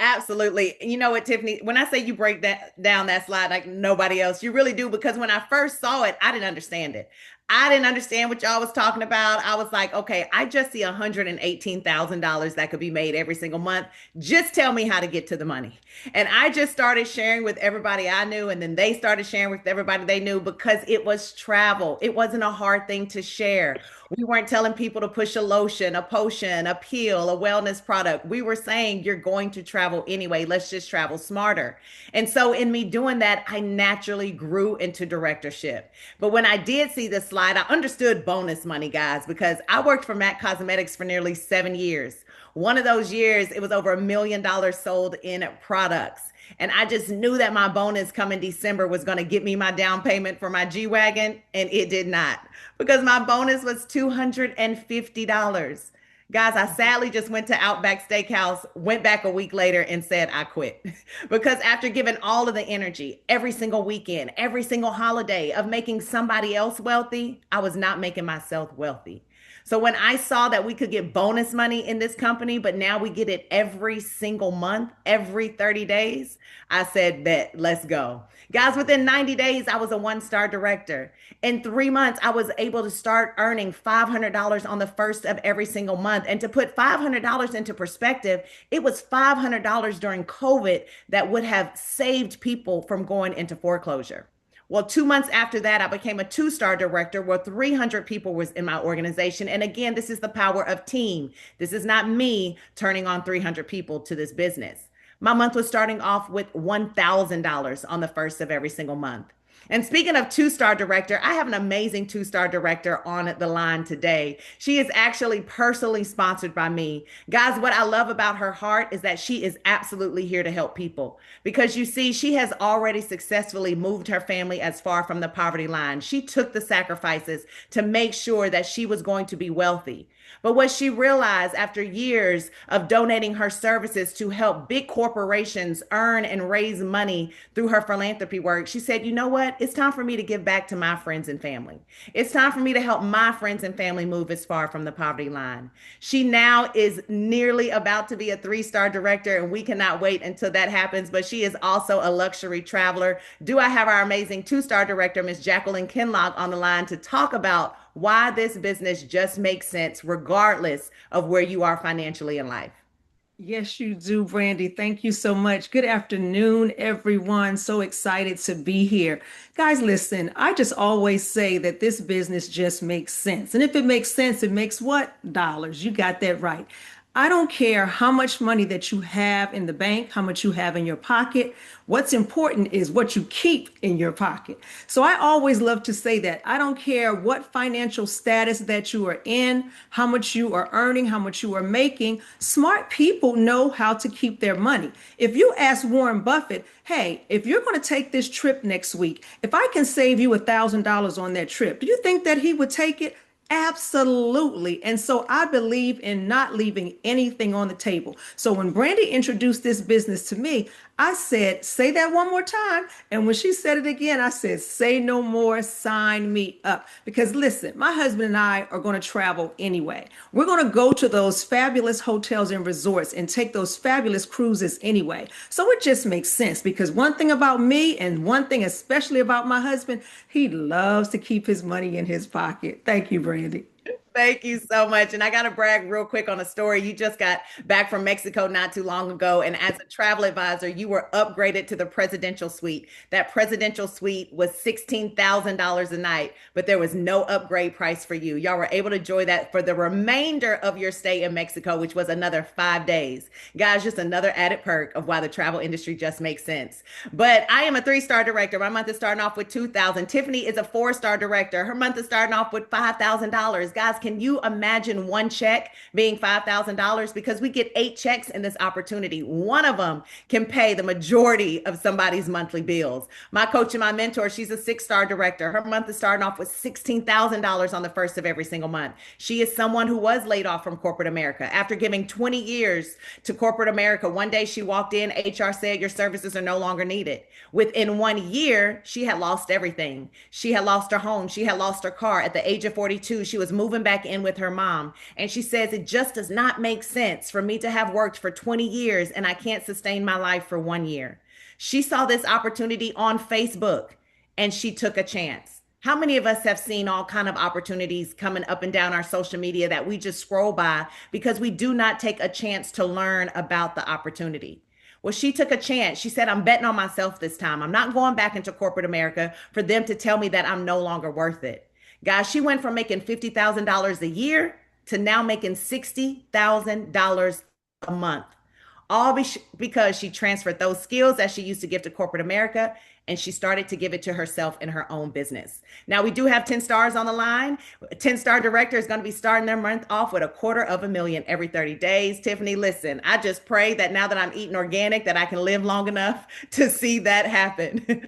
Absolutely. You know what, Tiffany, when I say you break that down that slide like nobody else, you really do, because when I first saw it, I didn't understand it. I didn't understand what y'all was talking about. I was like, okay, I just see $118,000 that could be made every single month. Just tell me how to get to the money. And I just started sharing with everybody I knew, and then they started sharing with everybody they knew, because it was travel. It wasn't a hard thing to share. We weren't telling people to push a lotion, a potion, a peel, a wellness product. We were saying you're going to travel anyway. Let's just travel smarter. And so in me doing that, I naturally grew into directorship. But when I did see the slide, I understood bonus money, guys, because I worked for MAC Cosmetics for nearly 7 years. One of those years, it was over $1 million sold in products. And I just knew that my bonus coming December was going to get me my down payment for my G-Wagon, and it did not, because my bonus was $250. Guys, I sadly just went to Outback Steakhouse, went back a week later and said I quit. Because after giving all of the energy every single weekend, every single holiday of making somebody else wealthy, I was not making myself wealthy. So when I saw that we could get bonus money in this company, but now we get it every single month, every 30 days, I said, bet, let's go. Guys, within 90 days, I was a one-star director. In 3 months, I was able to start earning $500 on the first of every single month. And to put $500 into perspective, it was $500 during COVID that would have saved people from going into foreclosure. Well, 2 months after that, I became a two-star director where 300 people was in my organization. And again, this is the power of team. This is not me turning on 300 people to this business. My month was starting off with $1,000 on the first of every single month. And speaking of two-star director, I have an amazing two-star director on the line today. She is actually personally sponsored by me. Guys, what I love about her heart is that she is absolutely here to help people. Because you see, she has already successfully moved her family as far from the poverty line. She took the sacrifices to make sure that she was going to be wealthy. But what she realized after years of donating her services to help big corporations earn and raise money through her philanthropy work, she said, you know what? It's time for me to give back to my friends and family. It's time for me to help my friends and family move as far from the poverty line. She now is nearly about to be a three-star director, and we cannot wait until that happens. But she is also a luxury traveler. Do I have our amazing two-star director, Miss Jacqueline Kinlock, on the line to talk about why this business just makes sense regardless of where you are financially in life? Yes, you do, Brandi. Thank you so much. Good afternoon, everyone. So excited to be here. Guys, listen, I just always say that this business just makes sense. And if it makes sense, it makes what? Dollars. You got that right. I don't care how much money that you have in the bank, how much you have in your pocket. What's important is what you keep in your pocket. So I always love to say that I don't care what financial status that you are in, how much you are earning, how much you are making. Smart people know how to keep their money. If you ask Warren Buffett, hey, if you're going to take this trip next week, if I can save you $1,000 on that trip, do you think that he would take it? Absolutely. And so I believe in not leaving anything on the table. So when Brandi introduced this business to me, I said, say that one more time. And when she said it again, I said, say no more, sign me up. Because listen, my husband and I are going to travel anyway. We're going to go to those fabulous hotels and resorts and take those fabulous cruises anyway. So it just makes sense because one thing about me and one thing especially about my husband, he loves to keep his money in his pocket. Thank you, Brandi. Thank you so much. And I got to brag real quick on a story. You just got back from Mexico not too long ago. And as a travel advisor, you were upgraded to the presidential suite. That presidential suite was $16,000 a night, but there was no upgrade price for you. Y'all were able to enjoy that for the remainder of your stay in Mexico, which was another 5 days. Guys, just another added perk of why the travel industry just makes sense. But I am a three-star director. My month is starting off with $2,000. Tiffany is a four-star director. Her month is starting off with $5,000. Guys, can you imagine one check being $5,000? Because we get 8 checks in this opportunity. One of them can pay the majority of somebody's monthly bills. My coach and my mentor, she's a 6-star director. Her month is starting off with $16,000 on the first of every single month. She is someone who was laid off from corporate America. After giving 20 years to corporate America, one day she walked in, HR said, your services are no longer needed. Within 1 year, she had lost everything. She had lost her home. She had lost her car. At the age of 42, she was moving back in with her mom. And she says, it just does not make sense for me to have worked for 20 years and I can't sustain my life for 1 year. She saw this opportunity on Facebook and she took a chance. How many of us have seen all kind of opportunities coming up and down our social media that we just scroll by because we do not take a chance to learn about the opportunity? Well, she took a chance. She said, I'm betting on myself this time. I'm not going back into corporate America for them to tell me that I'm no longer worth it. Guys, she went from making $50,000 a year to now making $60,000 a month. All because she transferred those skills that she used to give to corporate America and she started to give it to herself in her own business. Now we do have 10 stars on the line. 10-star director is going to be starting their month off with $250,000 every 30 days. Tiffany, listen, I just pray that now that I'm eating organic, that I can live long enough to see that happen.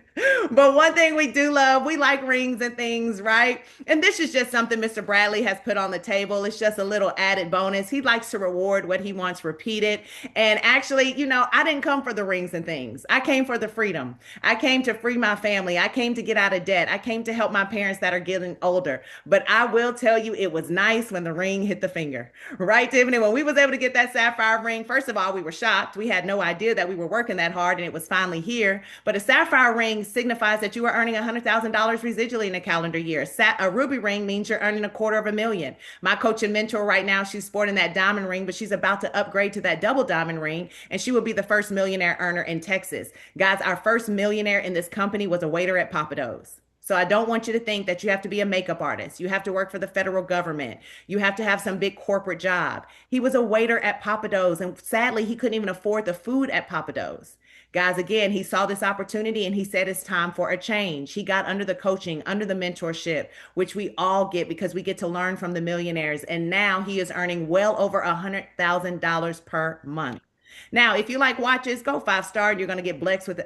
But one thing we do love, we like rings and things, right? And this is just something Mr. Bradley has put on the table. It's just a little added bonus. He likes to reward what he wants repeated. And actually, I didn't come for the rings and things. I came for the freedom. I came to to free my family. I came to get out of debt. I came to help my parents that are getting older. But I will tell you, it was nice when the ring hit the finger. Right, Tiffany? When we was able to get that sapphire ring, first of all, we were shocked. We had no idea that we were working that hard and it was finally here. But a sapphire ring signifies that you are earning $100,000 residually in a calendar year. A ruby ring means you're earning $250,000. My coach and mentor right now, she's sporting that diamond ring, but she's about to upgrade to that double diamond ring, and she will be the first millionaire earner in Texas. Guys, our first millionaire in this company was a waiter at Papa Do's. So I don't want you to think that you have to be a makeup artist. You have to work for the federal government. You have to have some big corporate job. He was a waiter at Papa Do's, and sadly, he couldn't even afford the food at Papa Do's. Guys, again, he saw this opportunity and he said it's time for a change. He got under the coaching, under the mentorship, which we all get because we get to learn from the millionaires. And now he is earning well over $100,000 per month. Now, if you like watches, go 5-star and you're going to get blessed with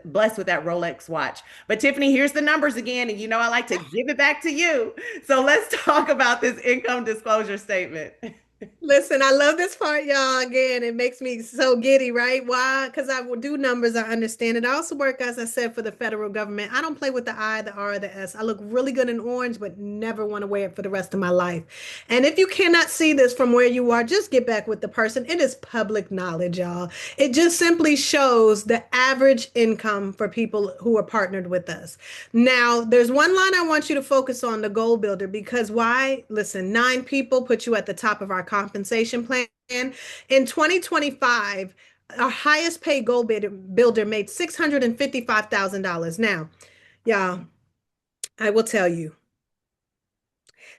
that Rolex watch. But Tiffany, here's the numbers again. And you know, I like to give it back to you. So let's talk about this income disclosure statement. Listen, I love this part, y'all. Again, it makes me so giddy, right? Why? Because I will do numbers, I understand it. I also work, as I said, for the federal government. I don't play with the I, the R, or the S. I look really good in orange, but never want to wear it for the rest of my life. And if you cannot see this from where you are, just get back with the person. It is public knowledge, y'all. It just simply shows the average income for people who are partnered with us. Now, there's one line I want you to focus on, the goal builder, because why? Listen, 9 people put you at the top of our compensation plan. In 2025, our highest paid goal builder made $655,000. Now, y'all, I will tell you,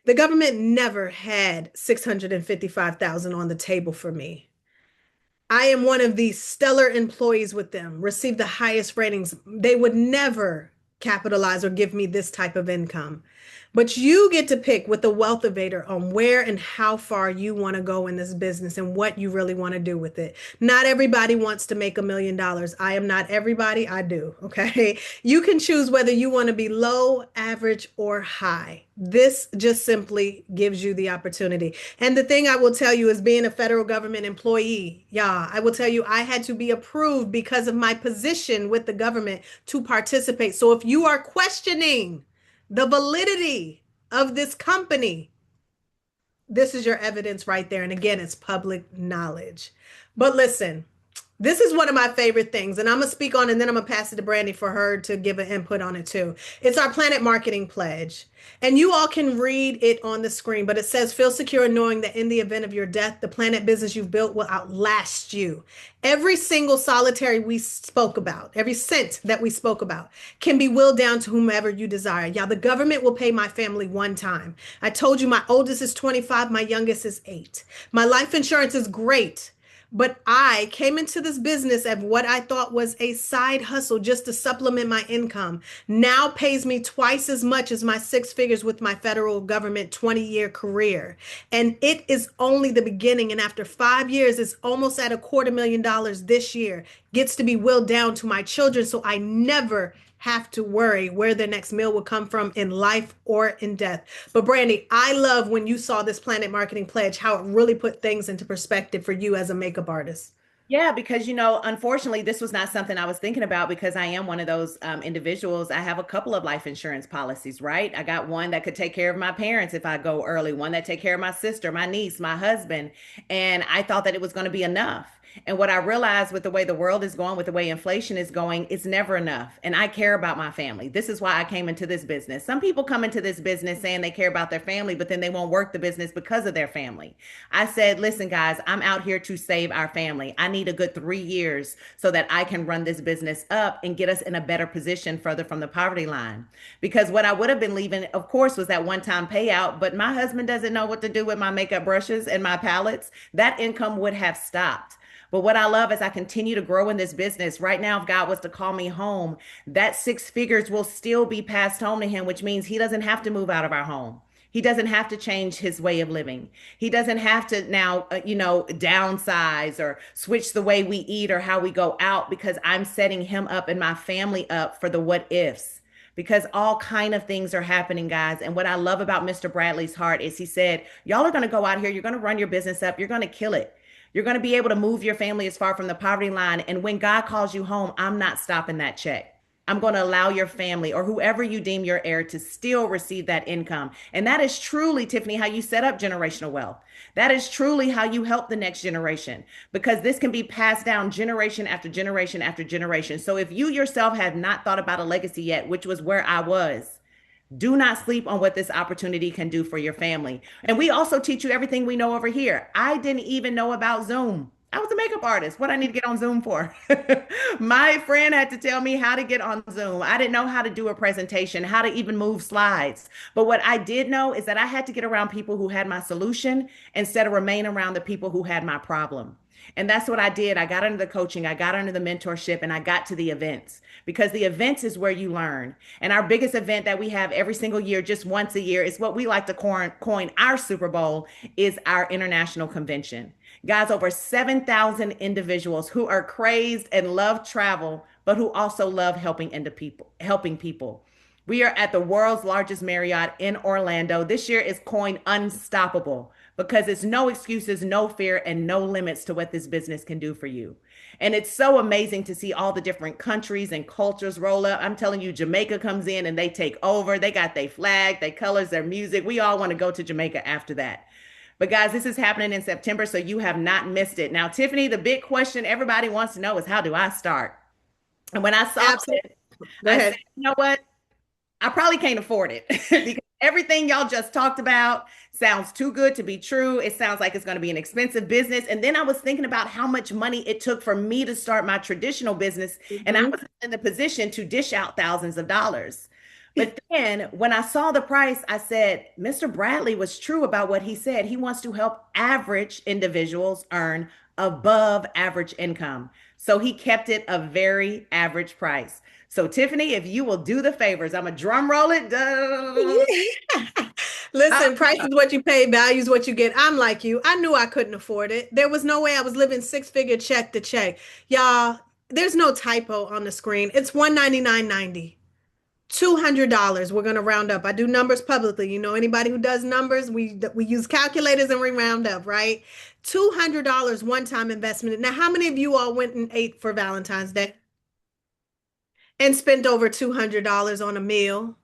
the government never had $655,000 on the table for me. I am one of the stellar employees with them, received the highest ratings. They would never capitalize or give me this type of income. But you get to pick with the wealth evader on where and how far you want to go in this business and what you really want to do with it. Not everybody wants to make $1 million. I am not everybody. I do. Okay. You can choose whether you want to be low, average, or high. This just simply gives you the opportunity. And the thing I will tell you is, being a federal government employee, yeah, I will tell you, I had to be approved because of my position with the government to participate. So if you are questioning the validity of this company, this is your evidence right there. And again, it's public knowledge. But listen, this is one of my favorite things, and I'm going to speak on it, and then I'm going to pass it to Brandi for her to give an input on it too. It's our PlanNet Marketing Pledge. And you all can read it on the screen, but it says, feel secure knowing that in the event of your death, the PlanNet business you've built will outlast you. Every single solitary we spoke about, every cent that we spoke about, can be willed down to whomever you desire. Yeah, the government will pay my family one time. I told you my oldest is 25, my youngest is 8. My life insurance is great. But I came into this business of what I thought was a side hustle just to supplement my income. Now pays me twice as much as my 6 figures with my federal government 20-year career. And it is only the beginning. And after 5 years, it's almost at $250,000 this year. Gets to be willed down to my children. So I never have to worry where their next meal will come from in life or in death. But Brandi, I love when you saw this PlanNet Marketing Pledge, how it really put things into perspective for you as a makeup artist. Yeah, because, you know, unfortunately, this was not something I was thinking about because I am one of those individuals. I have a couple of life insurance policies, right? I got one that could take care of my parents if I go early, one that take care of my sister, my niece, my husband. And I thought that it was going to be enough. And what I realized with the way the world is going, with the way inflation is going, it's never enough. And I care about my family. This is why I came into this business. Some people come into this business saying they care about their family, but then they won't work the business because of their family. I said, listen, guys, I'm out here to save our family. I need a good 3 years so that I can run this business up and get us in a better position further from the poverty line. Because what I would have been leaving, of course, was that one-time payout, but my husband doesn't know what to do with my makeup brushes and my palettes. That income would have stopped. But what I love is I continue to grow in this business. Right now, if God was to call me home, that 6 figures will still be passed home to him, which means he doesn't have to move out of our home. He doesn't have to change his way of living. He doesn't have to now, downsize or switch the way we eat or how we go out, because I'm setting him up and my family up for the what ifs. Because all kind of things are happening, guys. And what I love about Mr. Bradley's heart is he said, y'all are going to go out here. You're going to run your business up. You're going to kill it. You're going to be able to move your family as far from the poverty line. And when God calls you home, I'm not stopping that check. I'm going to allow your family or whoever you deem your heir to still receive that income. And that is truly, Tiffany, how you set up generational wealth. That is truly how you help the next generation, because this can be passed down generation after generation after generation. So if you yourself have not thought about a legacy yet, which was where I was, do not sleep on what this opportunity can do for your family. And we also teach you everything we know over here. I didn't even know about Zoom. I was a makeup artist. What I need to get on Zoom for? My friend had to tell me how to get on Zoom. I didn't know how to do a presentation, how to even move slides. But what I did know is that I had to get around people who had my solution instead of remain around the people who had my problem. And that's what I did. I got into the coaching, I got into the mentorship, and I got to the events, because the events is where you learn. And our biggest event that we have every single year, just once a year, is what we like to coin our Super Bowl, is our international convention. Guys, over 7,000 individuals who are crazed and love travel, but who also love helping people. We are at the world's largest Marriott in Orlando. This year is coined unstoppable, because it's no excuses, no fear, and no limits to what this business can do for you. And it's so amazing to see all the different countries and cultures roll up. I'm telling you, Jamaica comes in and they take over. They got their flag, their colors, their music. We all want to go to Jamaica after that. But guys, this is happening in September, so you have not missed it. Now, Tiffany, the big question everybody wants to know is, how do I start? And when I saw it, I said, you know what? I probably can't afford it because everything y'all just talked about sounds too good to be true. It sounds like it's going to be an expensive business. And then I was thinking about how much money it took for me to start my traditional business. And I was in the position to dish out thousands of dollars. But then when I saw the price, I said, Mr. Bradley was true about what he said. He wants to help average individuals earn above average income. So he kept it a very average price. So Tiffany, if you will do the favors, I'm a drum roll it. Listen, price is what you pay, value is what you get. I'm like you. I knew I couldn't afford it. There was no way I was living six-figure check to check. Y'all, there's no typo on the screen. It's $199.90. $200. We're going to round up. I do numbers publicly. You know, anybody who does numbers, we use calculators and we round up, right? $200 one-time investment. Now, how many of you all went and ate for Valentine's Day and spent over $200 on a meal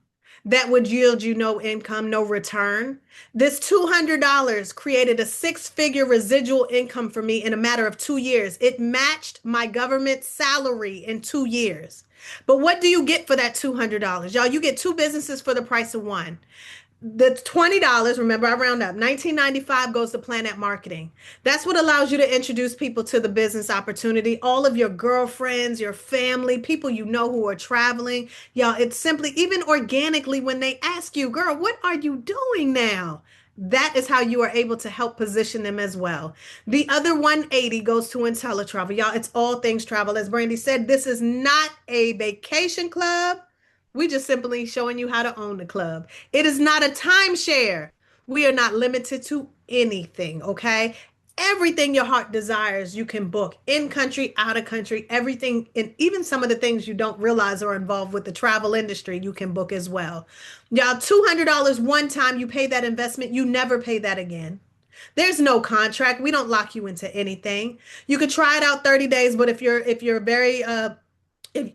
that would yield you no income, no return? This $200 created a six-figure residual income for me in a matter of 2 years. It matched my government salary in 2 years. But what do you get for that $200? Y'all, you get two businesses for the price of one. The $20, remember I round up, $19.95 goes to PlanNet marketing. That's what allows you to introduce people to the business opportunity. All of your girlfriends, your family, people you know who are traveling. Y'all, it's simply, even organically, when they ask you, girl, what are you doing now? That is how you are able to help position them as well. The other 180 goes to InteleTravel. Y'all, it's all things travel. As Brandi said, this is not a vacation club. We just simply showing you how to own the club. It is not a timeshare. We are not limited to anything, okay? Everything your heart desires, you can book in country, out of country, everything, and even some of the things you don't realize are involved with the travel industry, you can book as well. Y'all, $200 one time, you pay that investment, you never pay that again. There's no contract. We don't lock you into anything. You could try it out 30 days, but if you're very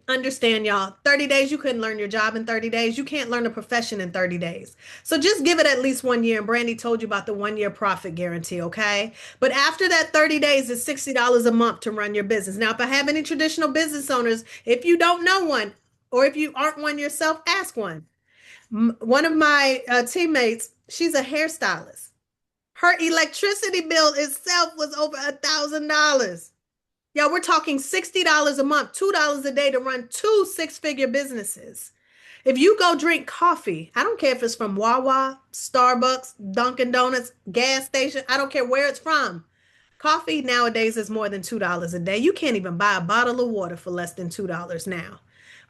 understand, y'all, 30 days, you couldn't learn your job in 30 days. You can't learn a profession in 30 days. So just give it at least 1 year. And Brandi told you about the 1 year profit guarantee, okay? But after that 30 days, it's $60 a month to run your business. Now, if I have any traditional business owners, if you don't know one, or if you aren't one yourself, ask one. One of my teammates, she's a hairstylist. Her electricity bill itself was over $1,000. Yeah, we're talking $60 a month, $2 a day to run two six-figure businesses. If you go drink coffee, I don't care if it's from Wawa, Starbucks, Dunkin' Donuts, gas station, I don't care where it's from. Coffee nowadays is more than $2 a day. You can't even buy a bottle of water for less than $2 now.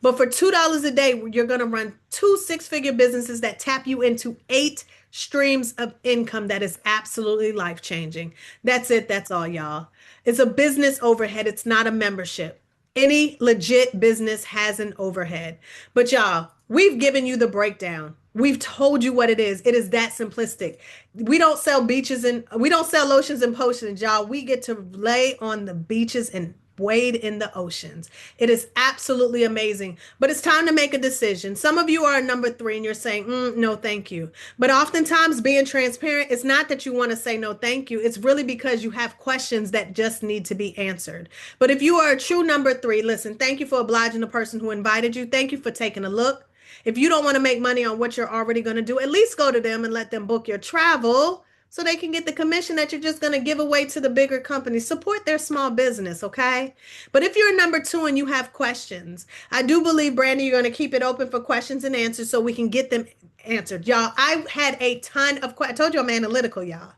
But for $2 a day, you're going to run two six-figure businesses that tap you into 8 streams of income that is absolutely life-changing. That's it. That's all, y'all. It's a business overhead. It's not a membership. Any legit business has an overhead. But y'all, we've given you the breakdown. We've told you what it is. It is that simplistic. We don't sell beaches and we don't sell lotions and potions, y'all. We get to lay on the beaches and wade in the oceans. It is absolutely amazing, but it's time to make a decision. Some of you are number three and you're saying, no, thank you. But oftentimes being transparent, it's not that you want to say no, thank you. It's really because you have questions that just need to be answered. But if you are a true number three, listen, thank you for obliging the person who invited you. Thank you for taking a look. If you don't want to make money on what you're already going to do, at least go to them and let them book your travel so they can get the commission that you're just going to give away to the bigger companies. Support their small business, okay? But if you're number two and you have questions, I do believe, Brandi, you're going to keep it open for questions and answers so we can get them answered. Y'all, I had a ton of questions. I told you I'm analytical, y'all.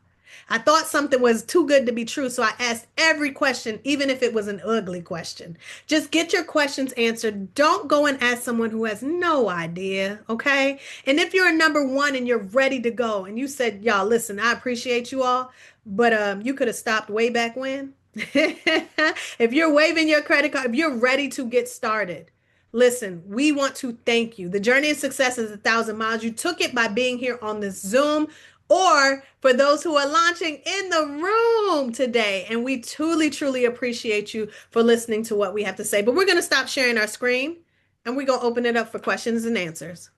I thought something was too good to be true, so I asked every question, even if it was an ugly question. Just get your questions answered. Don't go and ask someone who has no idea, okay? And if you're a number one and you're ready to go, and you said, y'all, listen, I appreciate you all, but you could have stopped way back when. If you're waving your credit card, if you're ready to get started, listen, we want to thank you. The journey of success is 1,000 miles. You took it by being here on this Zoom, or for those who are launching in the room today. And we truly, truly appreciate you for listening to what we have to say. But we're going to stop sharing our screen and we're going to open it up for questions and answers.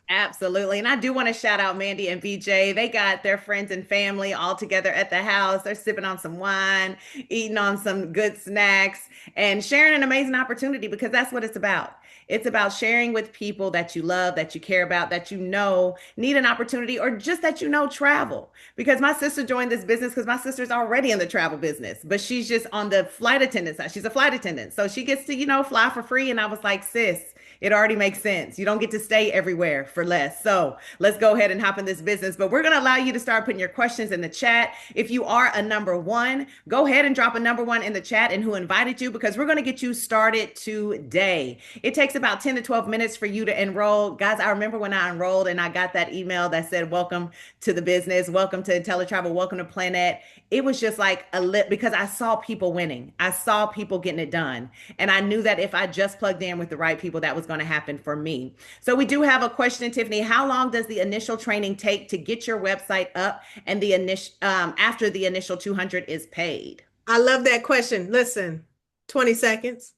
Absolutely. And I do want to shout out Mandy and BJ. They got their friends and family all together at the house. They're sipping on some wine, eating on some good snacks, and sharing an amazing opportunity, because that's what it's about. It's about sharing with people that you love, that you care about, that you know need an opportunity, or just that you know travel. Because my sister joined this business because my sister's already in the travel business, but she's just on the flight attendant side. She's a flight attendant. So she gets to, fly for free. And I was like, sis, it already makes sense. You don't get to stay everywhere for less. So let's go ahead and hop in this business. But we're going to allow you to start putting your questions in the chat. If you are a number one, go ahead and drop a number one in the chat and who invited you, because we're going to get you started today. It takes about 10 to 12 minutes for you to enroll. Guys, I remember when I enrolled and I got that email that said, welcome to the business, welcome to InteleTravel, welcome to PlanNet. It was just like a lit, because I saw people winning. I saw people getting it done. And I knew that if I just plugged in with the right people, that was going to happen for me. So we do have a question, Tiffany. How long does the initial training take to get your website up and the initial after the initial 200 is paid? I love that question. Listen, 20 seconds.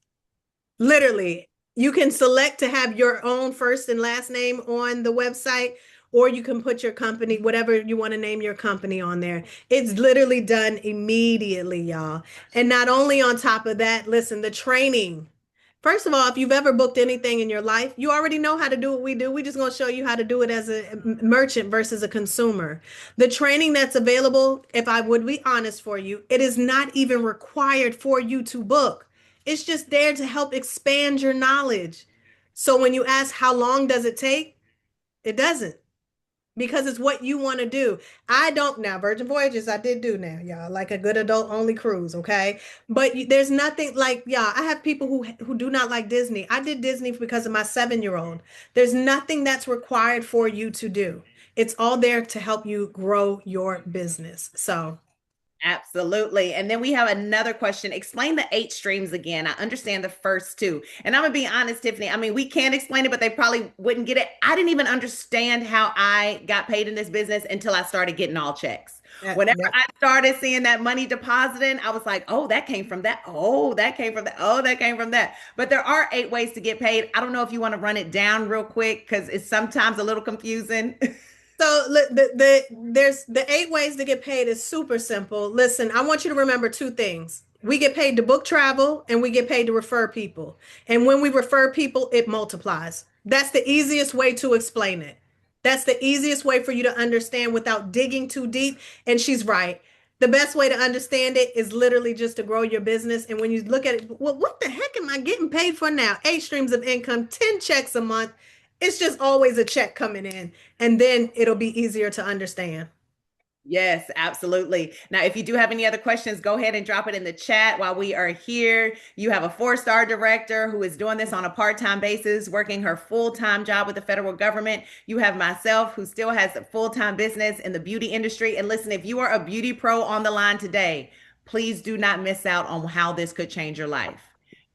Literally, you can select to have your own first and last name on the website, or you can put your company, whatever you want to name your company, on there. It's literally done immediately, y'all. And not only on top of that, listen, the training. First of all, if you've ever booked anything in your life, you already know how to do what we do. We're just going to show you how to do it as a merchant versus a consumer. The training that's available, if I would be honest for you, it is not even required for you to book. It's just there to help expand your knowledge. So when you ask how long does it take, it doesn't, because it's what you want to do. I don't now, Virgin Voyages, I did do now, y'all, like a good adult only cruise, okay? But there's nothing like, yeah, I have people who do not like Disney. I did Disney because of my 7-year-old. There's nothing that's required for you to do. It's all there to help you grow your business. So absolutely. And then we have another question. Explain the 8 streams again. I understand the first 2. And I'm going to be honest, Tiffany. I mean, we can explain it, but they probably wouldn't get it. I didn't even understand how I got paid in this business until I started getting all checks. Whenever I started seeing that money depositing, I was like, oh, that came from that. Oh, that came from that. Oh, that came from that. But there are 8 ways to get paid. I don't know if you want to run it down real quick, because it's sometimes a little confusing. So there's the 8 ways to get paid is super simple. Listen, I want you to remember 2 things. We get paid to book travel and we get paid to refer people. And when we refer people, it multiplies. That's the easiest way to explain it. That's the easiest way for you to understand without digging too deep. And she's right. The best way to understand it is literally just to grow your business. And when you look at it, well, what the heck am I getting paid for now? 8 streams of income, 10 checks a month. It's just always a check coming in, and then it'll be easier to understand. Yes, absolutely. Now, if you do have any other questions, go ahead and drop it in the chat while we are here. You have a 4-star director who is doing this on a part-time basis, working her full-time job with the federal government. You have myself, who still has a full-time business in the beauty industry. And listen, if you are a beauty pro on the line today, please do not miss out on how this could change your life.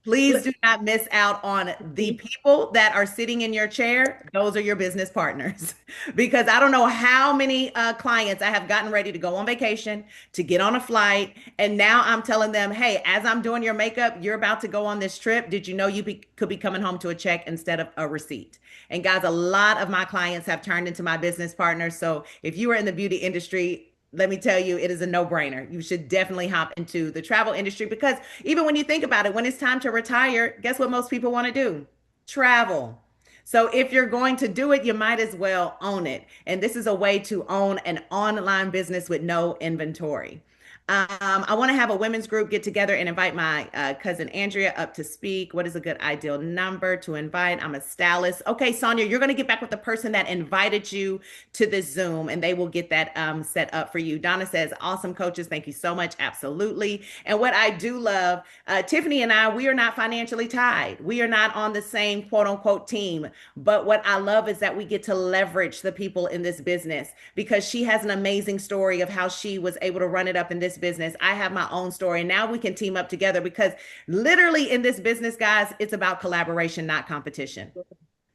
Please do not miss out on the people that are sitting in your chair. Those are your business partners. Because I don't know how many clients I have gotten ready to go on vacation, to get on a flight. And now I'm telling them, hey, as I'm doing your makeup, you're about to go on this trip. Did you know could be coming home to a check instead of a receipt? And guys, a lot of my clients have turned into my business partners. So if you are in the beauty industry, let me tell you, it is a no-brainer. You should definitely hop into the travel industry because even when you think about it, when it's time to retire, guess what most people want to do? Travel. So if you're going to do it, you might as well own it. And this is a way to own an online business with no inventory. I want to have a women's group get together and invite my cousin Andrea up to speak. What is a good ideal number to invite? I'm a stylist. Okay, Sonia, you're going to get back with the person that invited you to this Zoom, and they will get that set up for you. Donna says, awesome coaches. Thank you so much. Absolutely. And what I do love, Tiffany and I, we are not financially tied. We are not on the same quote unquote team. But what I love is that we get to leverage the people in this business because she has an amazing story of how she was able to run it up in this business. I have my own story. And now we can team up together because literally in this business, guys, it's about collaboration, not competition.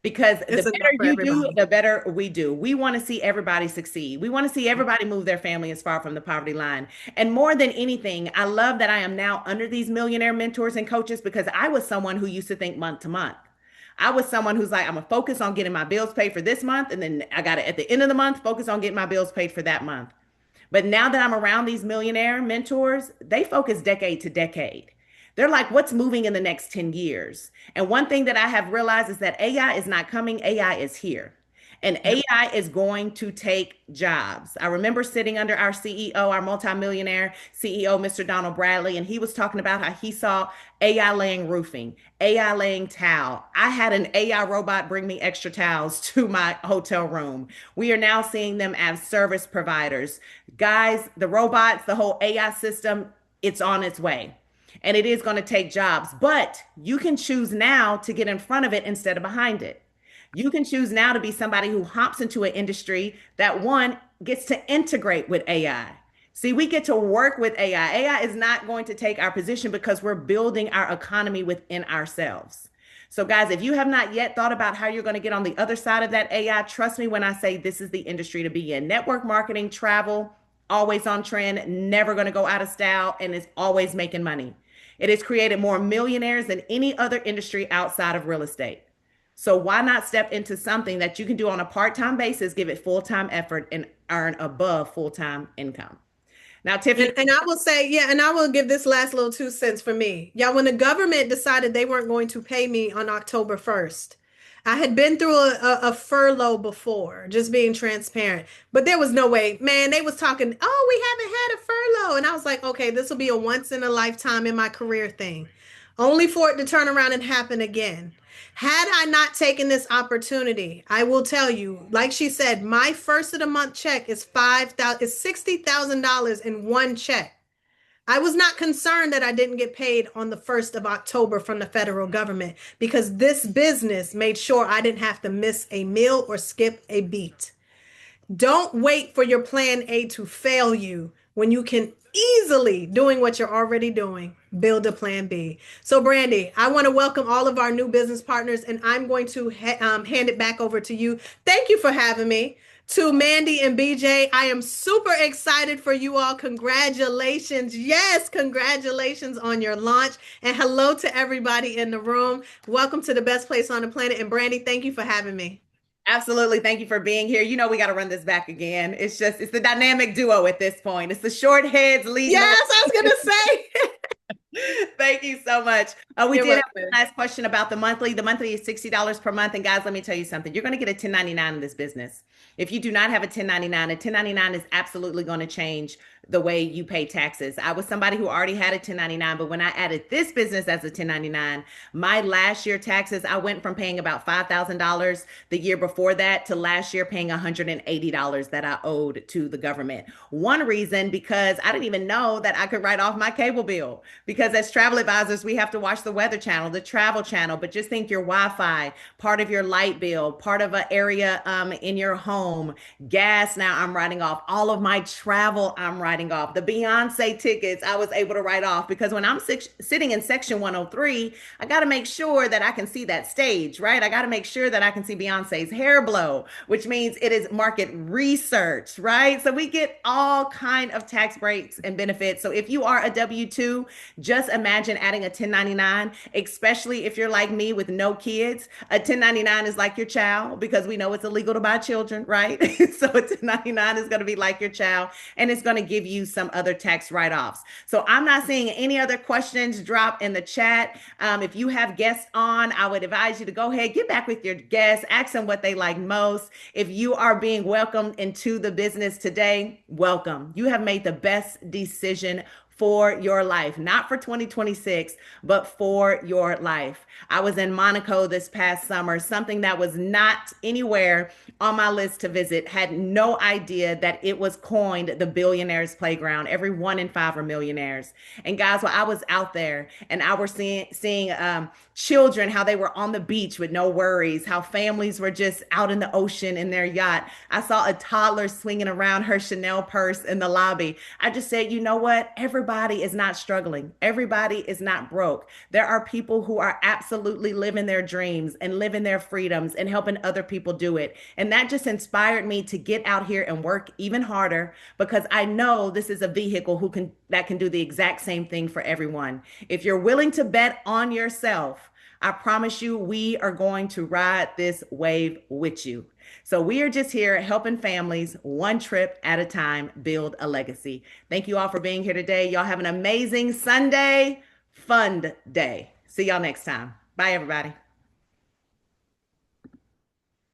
Because the better you do, the better we do. We want to see everybody succeed. We want to see everybody move their family as far from the poverty line. And more than anything, I love that I am now under these millionaire mentors and coaches because I was someone who used to think month to month. I was someone who's like, I'm gonna focus on getting my bills paid for this month. And then I got to, at the end of the month, focus on getting my bills paid for that month. But now that I'm around these millionaire mentors, they focus decade to decade. They're like, what's moving in the next 10 years? And one thing that I have realized is that AI is not coming, AI is here. And AI is going to take jobs. I remember sitting under our CEO, our multimillionaire CEO, Mr. Donald Bradley, and he was talking about how he saw AI laying roofing, AI laying towel. I had an AI robot bring me extra towels to my hotel room. We are now seeing them as service providers. Guys, the robots, the whole AI system, it's on its way. And it is going to take jobs, but you can choose now to get in front of it instead of behind it. You can choose now to be somebody who hops into an industry that one gets to integrate with AI. See, we get to work with AI. AI is not going to take our position because we're building our economy within ourselves. So guys, if you have not yet thought about how you're going to get on the other side of that AI, trust me when I say this is the industry to be in. Network marketing, travel, always on trend, never going to go out of style, and is always making money. It has created more millionaires than any other industry outside of real estate. So why not step into something that you can do on a part-time basis, give it full-time effort, and earn above full-time income? Now, Tiffany. And I will say, yeah, and I will give this last little 2 cents for me. Yeah, when the government decided they weren't going to pay me on October 1st, I had been through a furlough before, just being transparent. But there was no way, man, they was talking, oh, we haven't had a furlough. And I was like, okay, this will be a once in a lifetime in my career thing, only for it to turn around and happen again. Had I not taken this opportunity, I will tell you, like she said, my first of the month check is $60,000 in one check. I was not concerned that I didn't get paid on the 1st of October from the federal government because this business made sure I didn't have to miss a meal or skip a beat. Don't wait for your plan A to fail you when you can easily, doing what you're already doing, build a plan B. So Brandi, I want to welcome all of our new business partners, and I'm going to hand it back over to you. Thank you for having me. To Mandy and BJ, I am super excited for you all. Congratulations. Yes, congratulations on your launch. And hello to everybody in the room. Welcome to the best place on the planet. And Brandi, thank you for having me. Absolutely. Thank you for being here. You know, we got to run this back again. It's the dynamic duo at this point. It's the short heads leading. Yes, I was going to say. Thank you so much. We did have a last question about the monthly. The monthly is $60 per month. And guys, let me tell you something. You're going to get a 1099 in this business. If you do not have a 1099, a 1099 is absolutely going to change the way you pay taxes. I was somebody who already had a 1099, but when I added this business as a 1099, my last year taxes, I went from paying about $5,000 the year before that to last year paying $180 that I owed to the government. One reason, because I didn't even know that I could write off my cable bill, because as travel advisors, we have to watch the weather channel, the travel channel, but just think your Wi-Fi, part of your light bill, part of an area in your home, gas. Now I'm writing off all of my travel. I'm writing writing off. The Beyonce tickets I was able to write off because when I'm sitting in section 103, I got to make sure that I can see that stage, right? I got to make sure that I can see Beyonce's hair blow, which means it is market research, right? So we get all kind of tax breaks and benefits. So if you are a W-2, just imagine adding a 1099, especially if you're like me with no kids. A 1099 is like your child because we know it's illegal to buy children, right? So a 1099 is going to be like your child, and it's going to give you some other tax write-offs. So I'm not seeing any other questions drop in the chat. If you have guests on, I would advise you to go ahead, get back with your guests, ask them what they like most. If you are being welcomed into the business today, welcome. You have made the best decision for your life, not for 2026, but for your life. I was in Monaco this past summer, something that was not anywhere on my list to visit, had no idea that it was coined the billionaire's playground. Every 1 in 5 are millionaires. And guys, while I was out there and I was seeing children, how they were on the beach with no worries, how families were just out in the ocean in their yacht. I saw a toddler swinging around her Chanel purse in the lobby. I just said, you know what? Everybody is not struggling. Everybody is not broke. There are people who are absolutely living their dreams and living their freedoms and helping other people do it. And that just inspired me to get out here and work even harder because I know this is a vehicle that can do the exact same thing for everyone. If you're willing to bet on yourself, I promise you, we are going to ride this wave with you. So we are just here helping families one trip at a time build a legacy. Thank you all for being here today. Y'all have an amazing Sunday, fun day. See y'all next time. Bye, everybody.